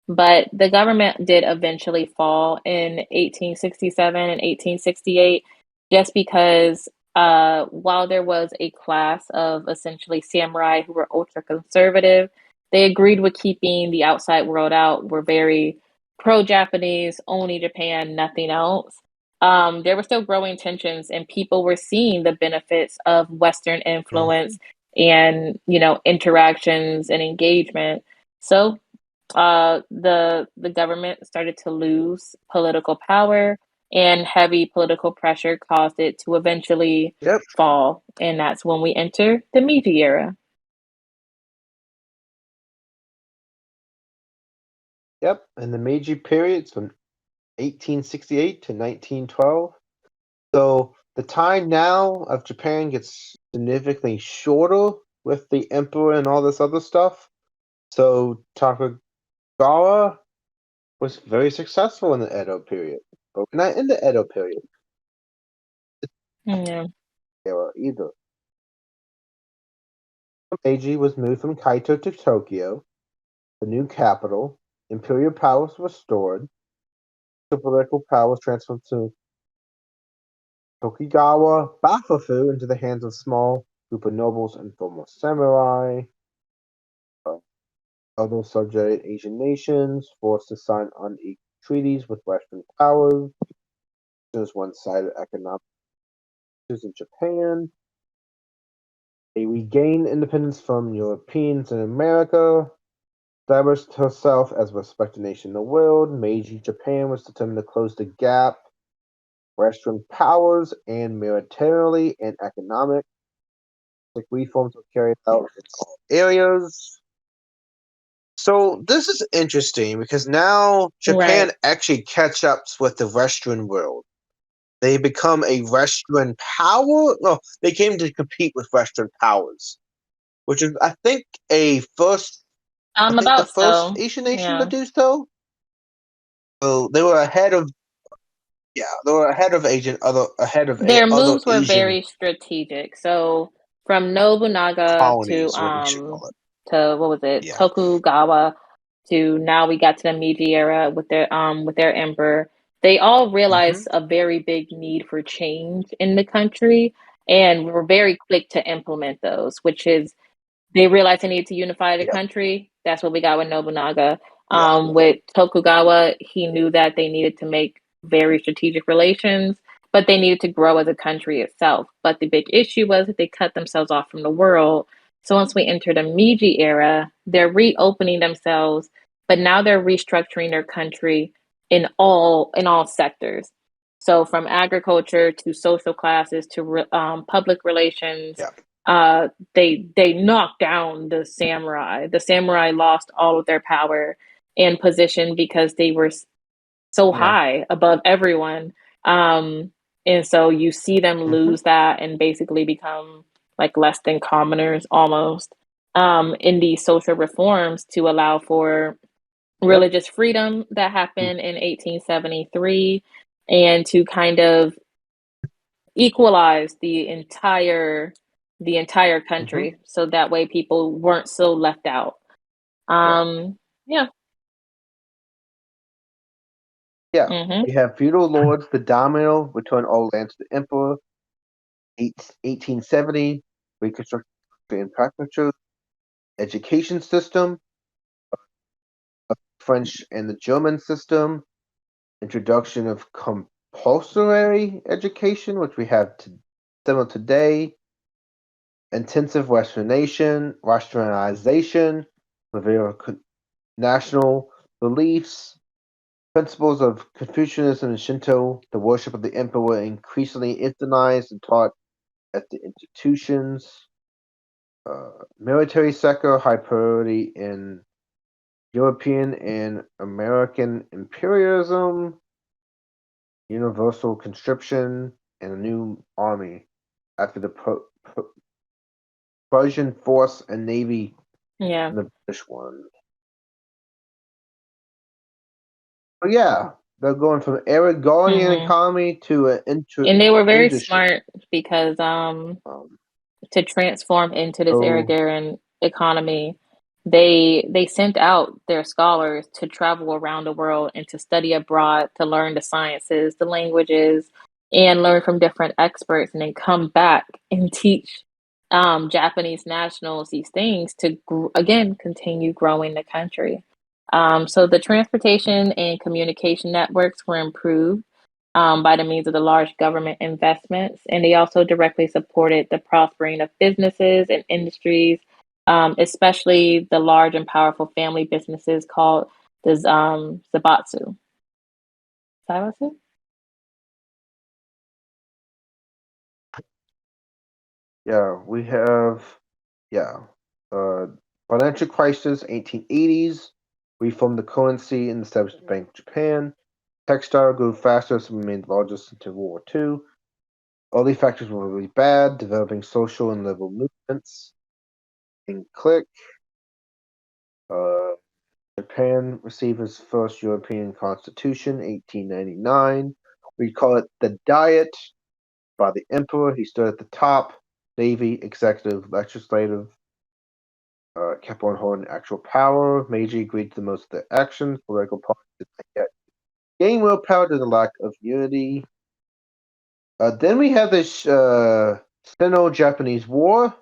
But the government did eventually fall in 1867 and 1868, just because while there was a class of essentially samurai who were ultra conservative, they agreed with keeping the outside world out, were very pro Japanese, only Japan, nothing else. There were still growing tensions, and people were seeing the benefits of Western influence and interactions and engagement. So the government started to lose political power, and heavy political pressure caused it to eventually fall. And that's when we enter the Meiji era. Yep, and the Meiji period's from 1868 to 1912. So the time now of Japan gets significantly shorter with the emperor and all this other stuff. So Tokugawa was very successful in the Edo period, but not in the Edo period. Yeah. Era either. Meiji was moved from Kaito to Tokyo, the new capital. Imperial power was restored. The political power was transferred to Tokugawa Bakufu into the hands of small group of nobles and former samurai. Other subject Asian nations forced to sign unequal treaties with Western powers. There's one-sided economic issues in Japan. They regained independence from Europeans in America. Established herself as a respected nation in the world. Meiji Japan was determined to close the gap. Western powers and militarily and economic reforms were carried out in all areas. So this is interesting because now Japan actually catch up with the Western world. They become a Western power. No, they came to compete with Western powers, which is, I think, the first Asian nation to do so. So they were ahead of. Yeah, they were ahead of Their moves other were Asian very strategic. So from Nobunaga colonies, what we should call it. to what was it, Tokugawa, to now we got to the Meiji era with their emperor. They all realized a very big need for change in the country and were very quick to implement those, which is they realized they needed to unify the country. That's what we got with Nobunaga. With Tokugawa, he knew that they needed to make very strategic relations, but they needed to grow as a country itself. But the big issue was that they cut themselves off from the world. So once we enter the Meiji era, they're reopening themselves, but now they're restructuring their country in all sectors. So from agriculture to social classes to public relations. They knocked down the samurai. The samurai lost all of their power and position because they were so high above everyone. And so you see them lose that and basically become like less than commoners almost in these social reforms to allow for religious freedom that happened in 1873 and to kind of equalize the entire country so that way people weren't so left out. We have feudal lords, the daimyo, return all lands to the emperor. 1870, reconstruction and practical education system, French and the German system, introduction of compulsory education, which we have similar today, intensive westernization, national beliefs, principles of Confucianism and Shinto, the worship of the emperor were increasingly internalized and taught at the institutions. Military sector, high priority in European and American imperialism, universal conscription, and a new army after the Persian force and navy and the British one. But they're going from agrarian economy to an and they were very smart because to transform into this agrarian economy, they sent out their scholars to travel around the world and to study abroad, to learn the sciences, the languages, and learn from different experts, and then come back and teach Japanese nationals these things to again continue growing the country. So the transportation and communication networks were improved by the means of the large government investments, and they also directly supported the prospering of businesses and industries, especially the large and powerful family businesses called the Zaibatsu. Zaibatsu? We have financial crisis, 1880s, reformed the currency and established the Bank of Japan. Textile grew faster, so remained largest until World War II. Early factors were really bad, developing social and liberal movements. Japan received its first European constitution, 1899. We call it the Diet by the Emperor. He stood at the top, Navy, executive, legislative, kept on holding actual power. Meiji agreed to most of their actions. Political parties did not yet gain willpower due to the lack of unity. Then we have this Sino-Japanese War,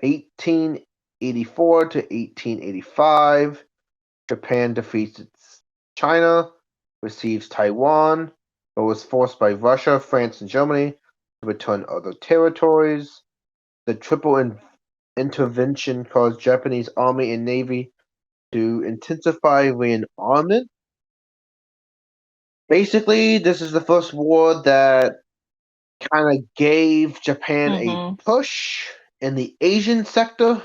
1884 to 1885. Japan defeats China. receives Taiwan, but was forced by Russia, France, and Germany to return other territories. The triple intervention caused Japanese army and navy to intensify rearmament. Basically, this is the first war that kind of gave Japan a push in the Asian sector.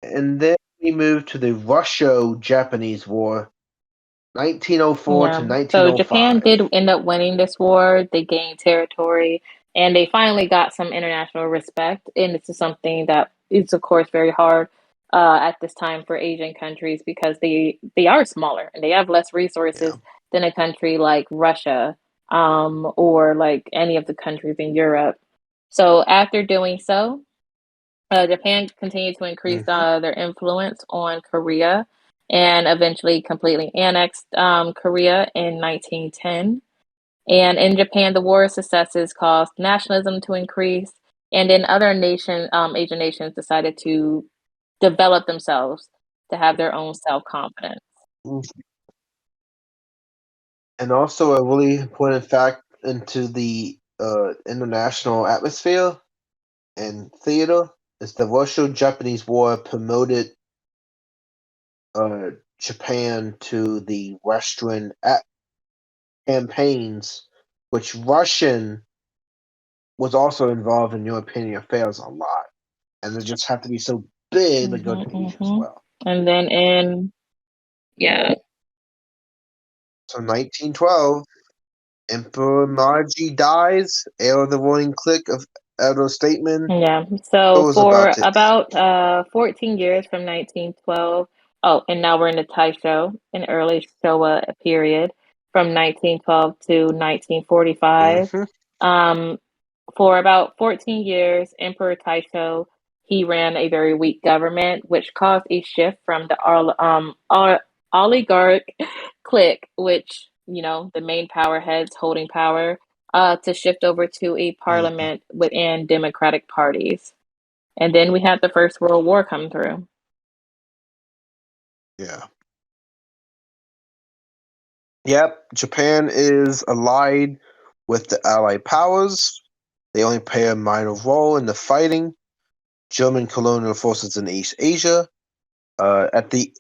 And then we moved to the Russo-Japanese War, 1904 to 1905. So Japan did end up winning this war. They gained territory, and they finally got some international respect. And this is something that is, of course, very hard at this time for Asian countries because they are smaller and they have less resources than a country like Russia or like any of the countries in Europe. So after doing so, Japan continued to increase their influence on Korea and eventually completely annexed Korea in 1910. And in Japan, the war's successes caused nationalism to increase, and then other Asian nations decided to develop themselves to have their own self-confidence. And also a really important fact into the international atmosphere and theater is the Russo-Japanese War promoted Japan to the Western campaigns, which Russian was also involved in European affairs a lot. And they just have to be so big to go to Asia as well. And then So 1912, Emperor Meiji dies, heir of the ruling clique of Edo Statemen. Yeah, so for about 14 years from 1912, and now we're in the Taisho, an early Showa period, from 1912 to 1945. For about 14 years, Emperor Taisho, he ran a very weak government, which caused a shift from the oligarch clique, which, the main power heads holding power, to shift over to a parliament within democratic parties. And then we had the First World War come through. Yeah. Yep, Japan is allied with the Allied powers. They only play a minor role in the fighting. German colonial forces in East Asia. At the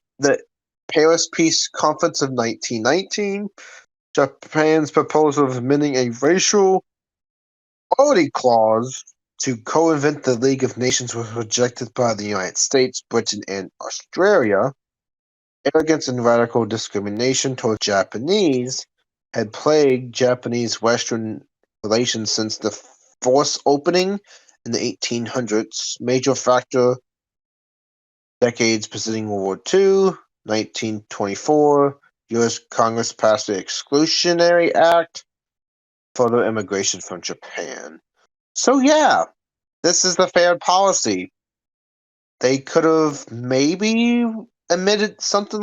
Paris Peace Conference of 1919, Japan's proposal of amending a racial equality clause to co-invent the League of Nations was rejected by the United States, Britain, and Australia. Arrogance and radical discrimination toward Japanese had plagued Japanese-Western relations since the force opening in the 1800s. Major factor decades preceding World War II, 1924, U.S. Congress passed the Exclusionary Act, further immigration from Japan. So yeah, this is the fair policy. They could have maybe admitted something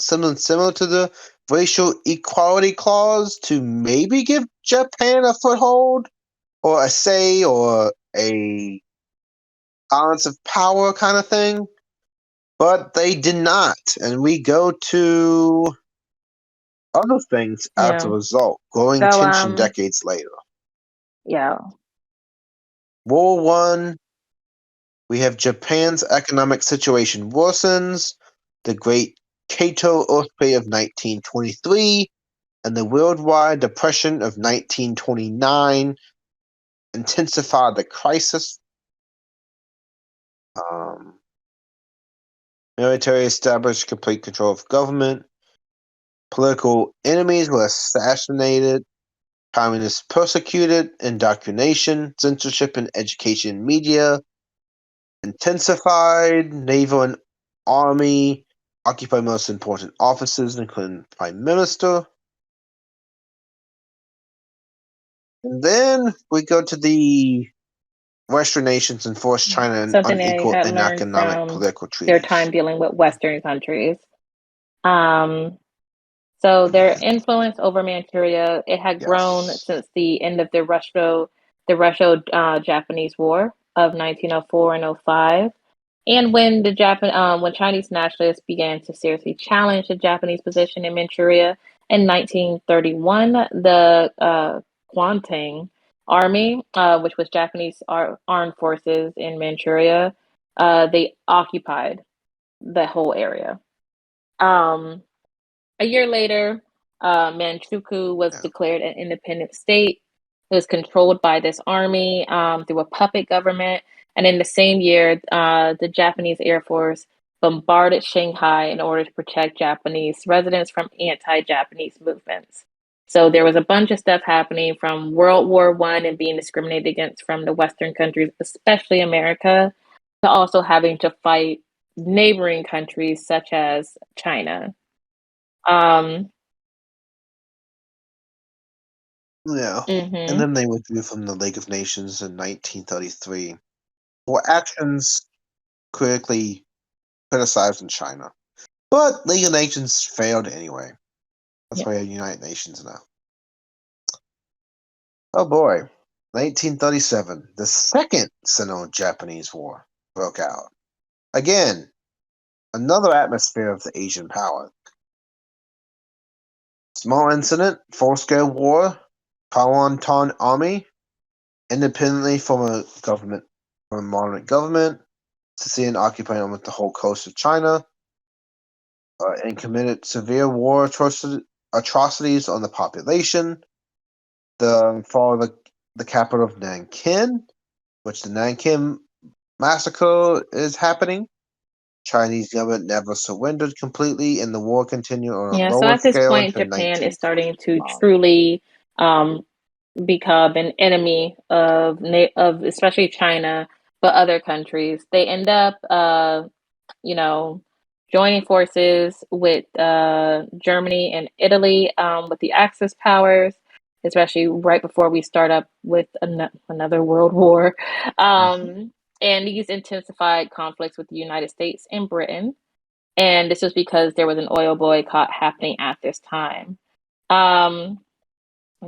similar to the racial equality clause to maybe give Japan a foothold or a say or a balance of power kind of thing. But they did not. And we go to other things as a result, growing tension decades later. Yeah. World War I, we have Japan's economic situation worsens, the Great Kato earthquake of 1923, and the worldwide depression of 1929 intensified the crisis. Military established complete control of government. Political enemies were assassinated. Communists persecuted. Indoctrination, censorship in education and media intensified. Naval and army occupied most important offices, including prime minister. And then we go to the Western nations and force China in unequal and economic political treaties. Their time dealing with Western countries. So their influence over Manchuria, it had grown since the end of the Russo-Japanese War of 1904 and 05. And when Chinese nationalists began to seriously challenge the Japanese position in Manchuria in 1931, the Kuomintang Army, which was Japanese armed forces in Manchuria, they occupied the whole area. A year later, Manchukuo was declared an independent state. It was controlled by this army through a puppet government. And in the same year, the Japanese Air Force bombarded Shanghai in order to protect Japanese residents from anti-Japanese movements. So there was a bunch of stuff happening from World War I and being discriminated against from the Western countries, especially America, to also having to fight neighboring countries such as China. Um, Yeah. mhm. And then they withdrew from the League of Nations in 1933 for actions critically criticized in China. But League of Nations failed anyway. That's why we have United Nations now. Oh boy. 1937, the Second Sino-Japanese War broke out. Again, another atmosphere of the Asian power. Small incident, full-scale war, Kuomintang Army, independently from a moderate government, Sicilian occupied almost the whole coast of China, and committed severe war atrocities on the population. The fall of the capital of Nanking, which the Nanking massacre is happening. Chinese government never surrendered completely, and the war continued on a Yeah, so lower at this scale point, until Japan is starting to 1945. truly become an enemy of especially China, but other countries. They end up, you know, joining forces with Germany and Italy with the Axis powers, especially right before we start up with another world war. And these intensified conflicts with the United States and Britain. And this was because there was an oil boycott happening at this time. Um,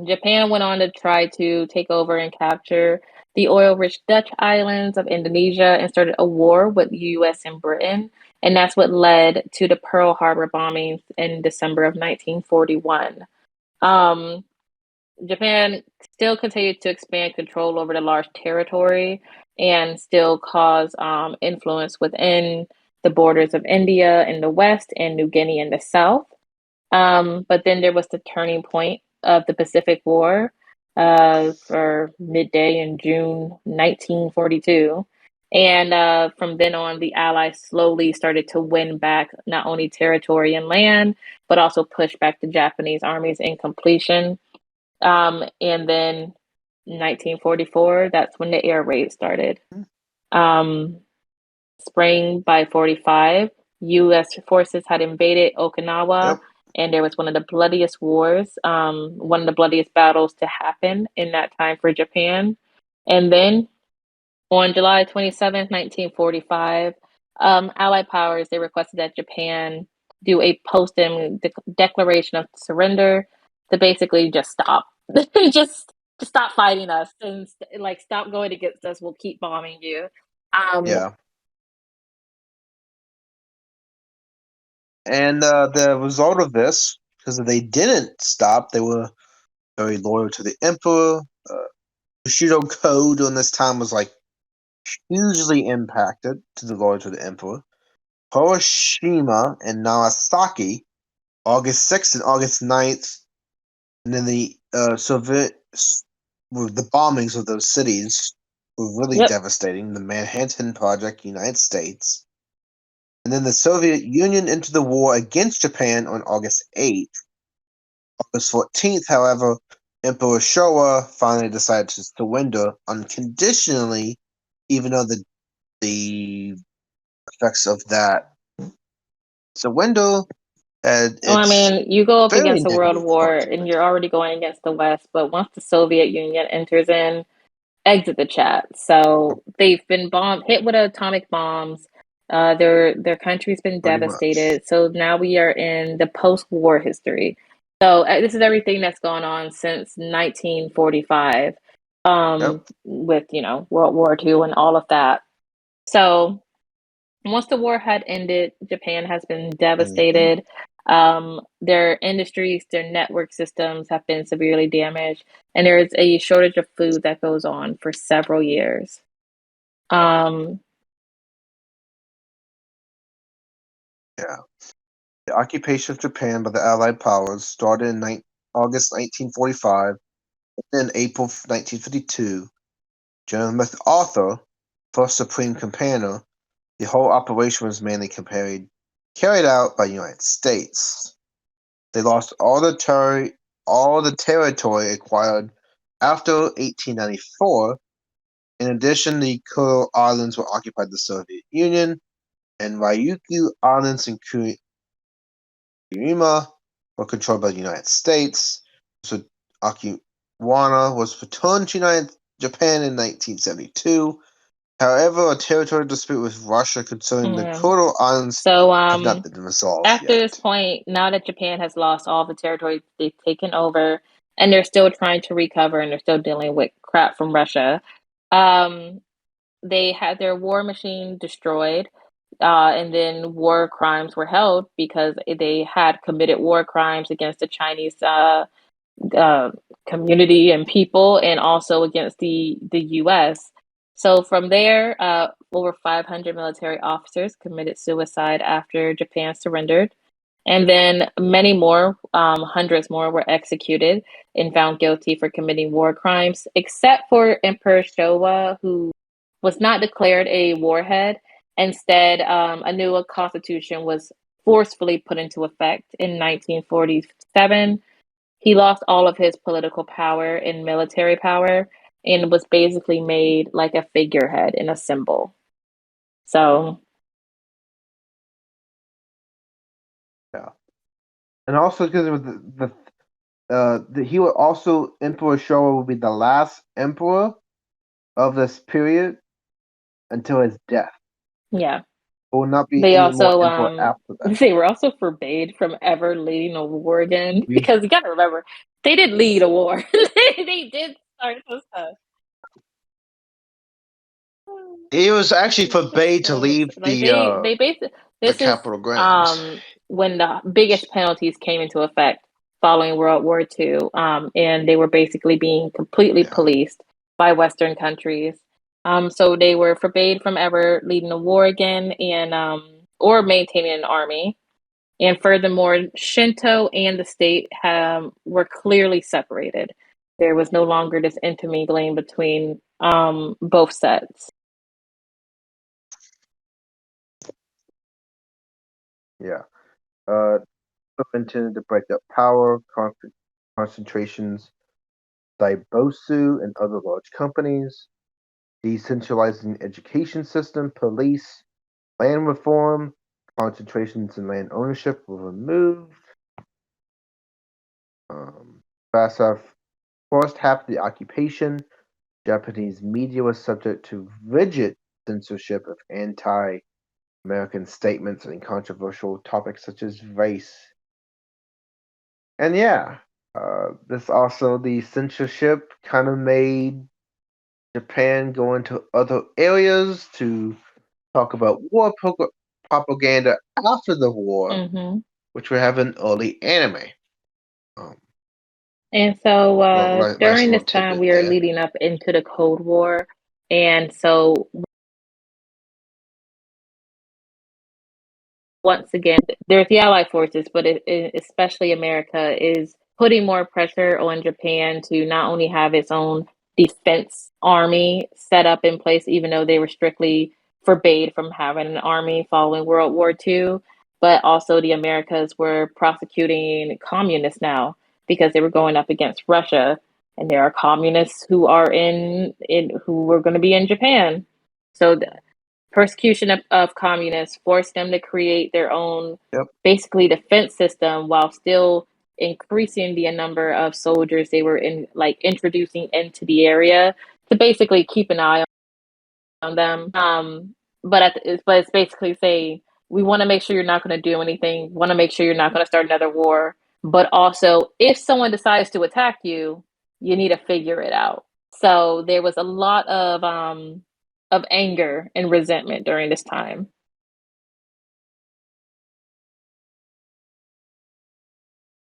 Japan went on to try to take over and capture the oil rich Dutch islands of Indonesia and started a war with the US and Britain. And that's what led to the Pearl Harbor bombings in December of 1941. Um, Japan still continued to expand control over the large territory and still cause influence within the borders of India in the west and New Guinea in the south. But then there was the turning point of the Pacific War for midday in June 1942. And from then on, the Allies slowly started to win back not only territory and land, but also push back the Japanese armies in completion. And then 1944, that's when the air raid started. Um, Spring by 45, U.S. forces had invaded Okinawa, and there was one of the bloodiest wars, one of the bloodiest battles to happen in that time for Japan. And then on July 27th, 1945, Allied powers, they requested that Japan do a post-em declaration of surrender to basically just stop. just stop fighting us and like stop going against us. We'll keep bombing you. Yeah. And the result of this, because if they didn't stop, they were very loyal to the emperor. Bushido Code during this time was like hugely impacted to the loyalty to the emperor. Hiroshima and Nagasaki, August 6th and August 9th, and then the Soviet with the bombings of those cities were really devastating. The Manhattan Project, United States. And then the Soviet Union entered the war against Japan on August 8th. August 14th, however, Emperor Showa finally decided to surrender unconditionally, even though the effects of that surrender had Well, I mean, you go up very against a world negative war and consequences. you're already going against the West, but once the Soviet Union enters in, exit the chat. So they've been hit with atomic bombs. Their country's been Pretty much. devastated. So now we are in the post-war history. So this is everything that's gone on since 1945, with World War II and all of that. So once the war had ended, Japan has been Mhm. devastated. Their industries, their network systems have been severely damaged, and there is a shortage of food that goes on for several years. Um, Yeah. The occupation of Japan by the Allied powers started in August 1945 and in April 1952. General MacArthur, first Supreme Commander, the whole operation was mainly carried out by the United States. They lost all the territory acquired after 1894. In addition, the Kuril Islands were occupied by the Soviet Union, and Ryukyu Islands and Kurima were controlled by the United States. So Okinawa was returned to Japan in 1972. However, a territorial dispute with Russia concerning the yeah. Kuril Islands So, has not been resolved after this yet. point, now that Japan has lost all the territory they've taken over, and they're still trying to recover, and they're still dealing with crap from Russia, um, they had their war machine destroyed, and then war crimes were held because they had committed war crimes against the Chinese uh, community and people, and also against the U.S. So from there, over 500 military officers committed suicide after Japan surrendered, and then many more, hundreds more, were executed and found guilty for committing war crimes, except for Emperor Showa, who was not declared a warhead. Instead, a new constitution was forcefully put into effect in 1947. He lost all of his political power and military power and was basically made like a figurehead and a symbol. So, Yeah, and also because it was he would also Emperor Showa would be the last emperor of this period until his death. yeah. There will not be They any more also emperor after that. they were also forbade from ever leading a war again We- because you got to remember they did lead a war. They did start some stuff. He was actually It's just forbade to so leave like they basically the this is capital grounds. when the biggest penalties came into effect following World War II, and they were basically being completely Yeah, policed by Western countries. So they were forbade from ever leading a war again and or maintaining an army. And furthermore, Shinto and the state were clearly separated. There was no longer this intermingling between both sets. yeah. Intended to break up power concentrations, Daibosu and other large companies, decentralizing education system, police, land reform, concentrations in land ownership were removed. First half of the occupation, Japanese media was subject to rigid censorship of anti-American statements and controversial topics such as race. And yeah, this also the censorship kind of made Japan go into other areas to talk about war propaganda after the war, Mm-hmm. which we have in early anime. Um, And so nice during little this time, tidbit we are there. leading up into the Cold War. And so once again, there's the Allied forces, but especially America is putting more pressure on Japan to not only have its own defense army set up in place, even though they were strictly forbade from having an army following World War II, but also the Americas were prosecuting communists now because they were going up against Russia, and there are communists who are in who were going to be in Japan. So persecution of communists forced them to create their own Yep. basically defense system while still increasing the number of soldiers they were introducing into the area to basically keep an eye on them. But it's basically saying we want to make sure you're not going to do anything. Want to make sure you're not going to start another war. But also, if someone decides to attack you, you need to figure it out. So there was a lot of anger and resentment during this time.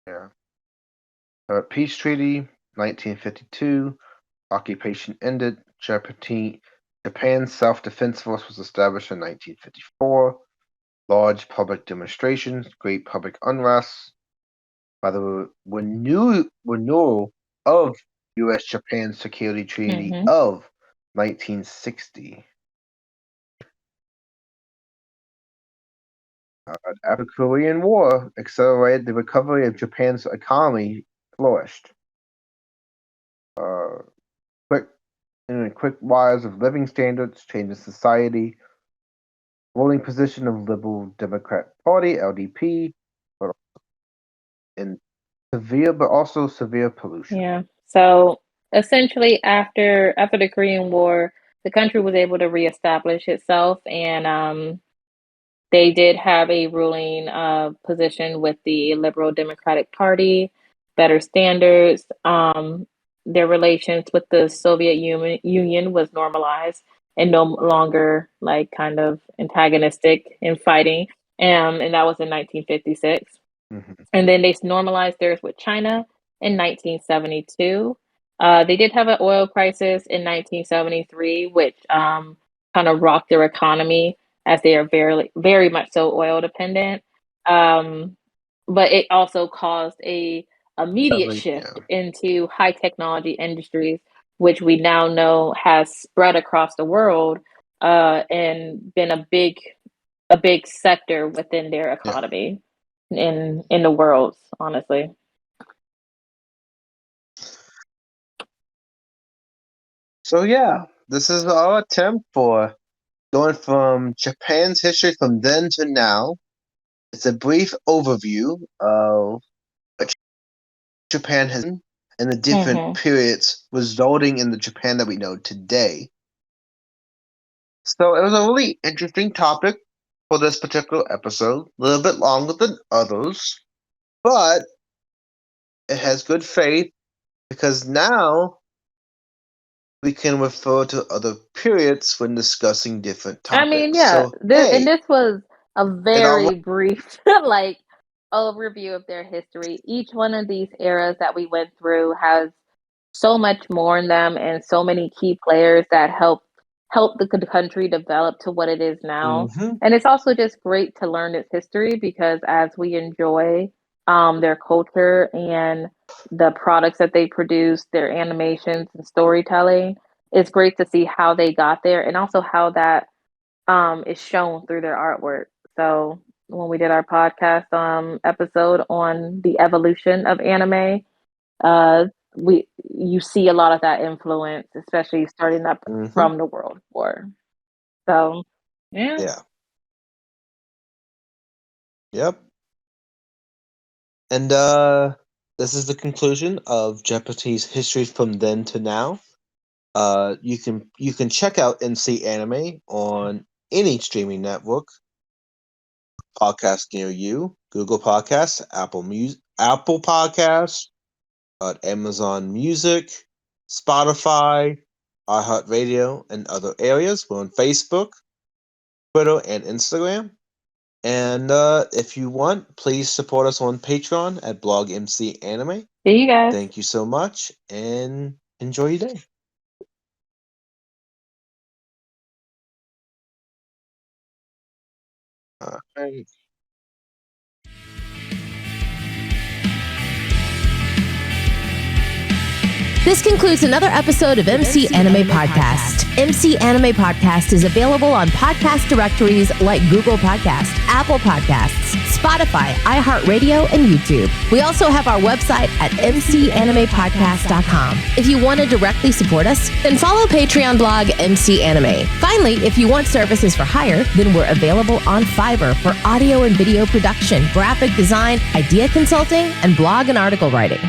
Yeah. Peace Treaty, 1952. Occupation ended. Japan's Self-Defense Force was established in 1954. Large public demonstrations, great public unrest. By the renewal of U.S.-Japan Security Treaty of 1960. After the Korean War accelerated the recovery of Japan's economy, flourished. Quick rise of living standards, change in society, ruling position of Liberal Democrat Party (LDP), but also severe pollution. Yeah. So essentially, after the Korean War, the country was able to reestablish itself, and they did have a ruling position with the Liberal Democratic Party, better standards. Their relations with the Soviet Union was normalized and no longer like kind of antagonistic in fighting. And that was in 1956. And then they normalized theirs with China in 1972. They did have an oil crisis in 1973, which kind of rocked their economy as they are very, very much so oil dependent. But it also caused a immediate shift into high technology industries, which we now know has spread across the world and been a big sector within their economy in the world, honestly. So yeah, this is our attempt for going from Japan's history from then to now. It's a brief overview of what Japan has been and the different periods resulting in the Japan that we know today. So it was a really interesting topic for this particular episode, a little bit longer than others, but it has good faith because now we can refer to other periods when discussing different topics. I mean, yeah, so, this was a very brief like overview of their history. Each one of these eras that we went through has so much more in them and so many key players that help the country develop to what it is now. And it's also just great to learn its history because as we enjoy their culture and the products that they produce, their animations and storytelling, it's great to see how they got there and also how that is shown through their artwork. So when we did our podcast episode on the evolution of anime, you see a lot of that influence, especially starting up from the World War. So yeah. Yep. And this is the conclusion of Japanese history from then to now. You can check out MC Anime on any streaming network, podcast near you, Google Podcasts, Apple Podcasts, Amazon Music, Spotify, iHeartRadio, and other areas. We're on Facebook, Twitter, and Instagram. And if you want, please support us on Patreon at Blog MC Anime. See you guys. Thank you so much, and enjoy your day. All right. This concludes another episode of MC Anime Podcast. MC Anime Podcast is available on podcast directories like Google Podcasts, Apple Podcasts, Spotify, iHeartRadio, and YouTube. We also have our website at mcanimepodcast.com. If you want to directly support us, then follow Patreon blog MC Anime. Finally, if you want services for hire, then we're available on Fiverr for audio and video production, graphic design, idea consulting, and blog and article writing.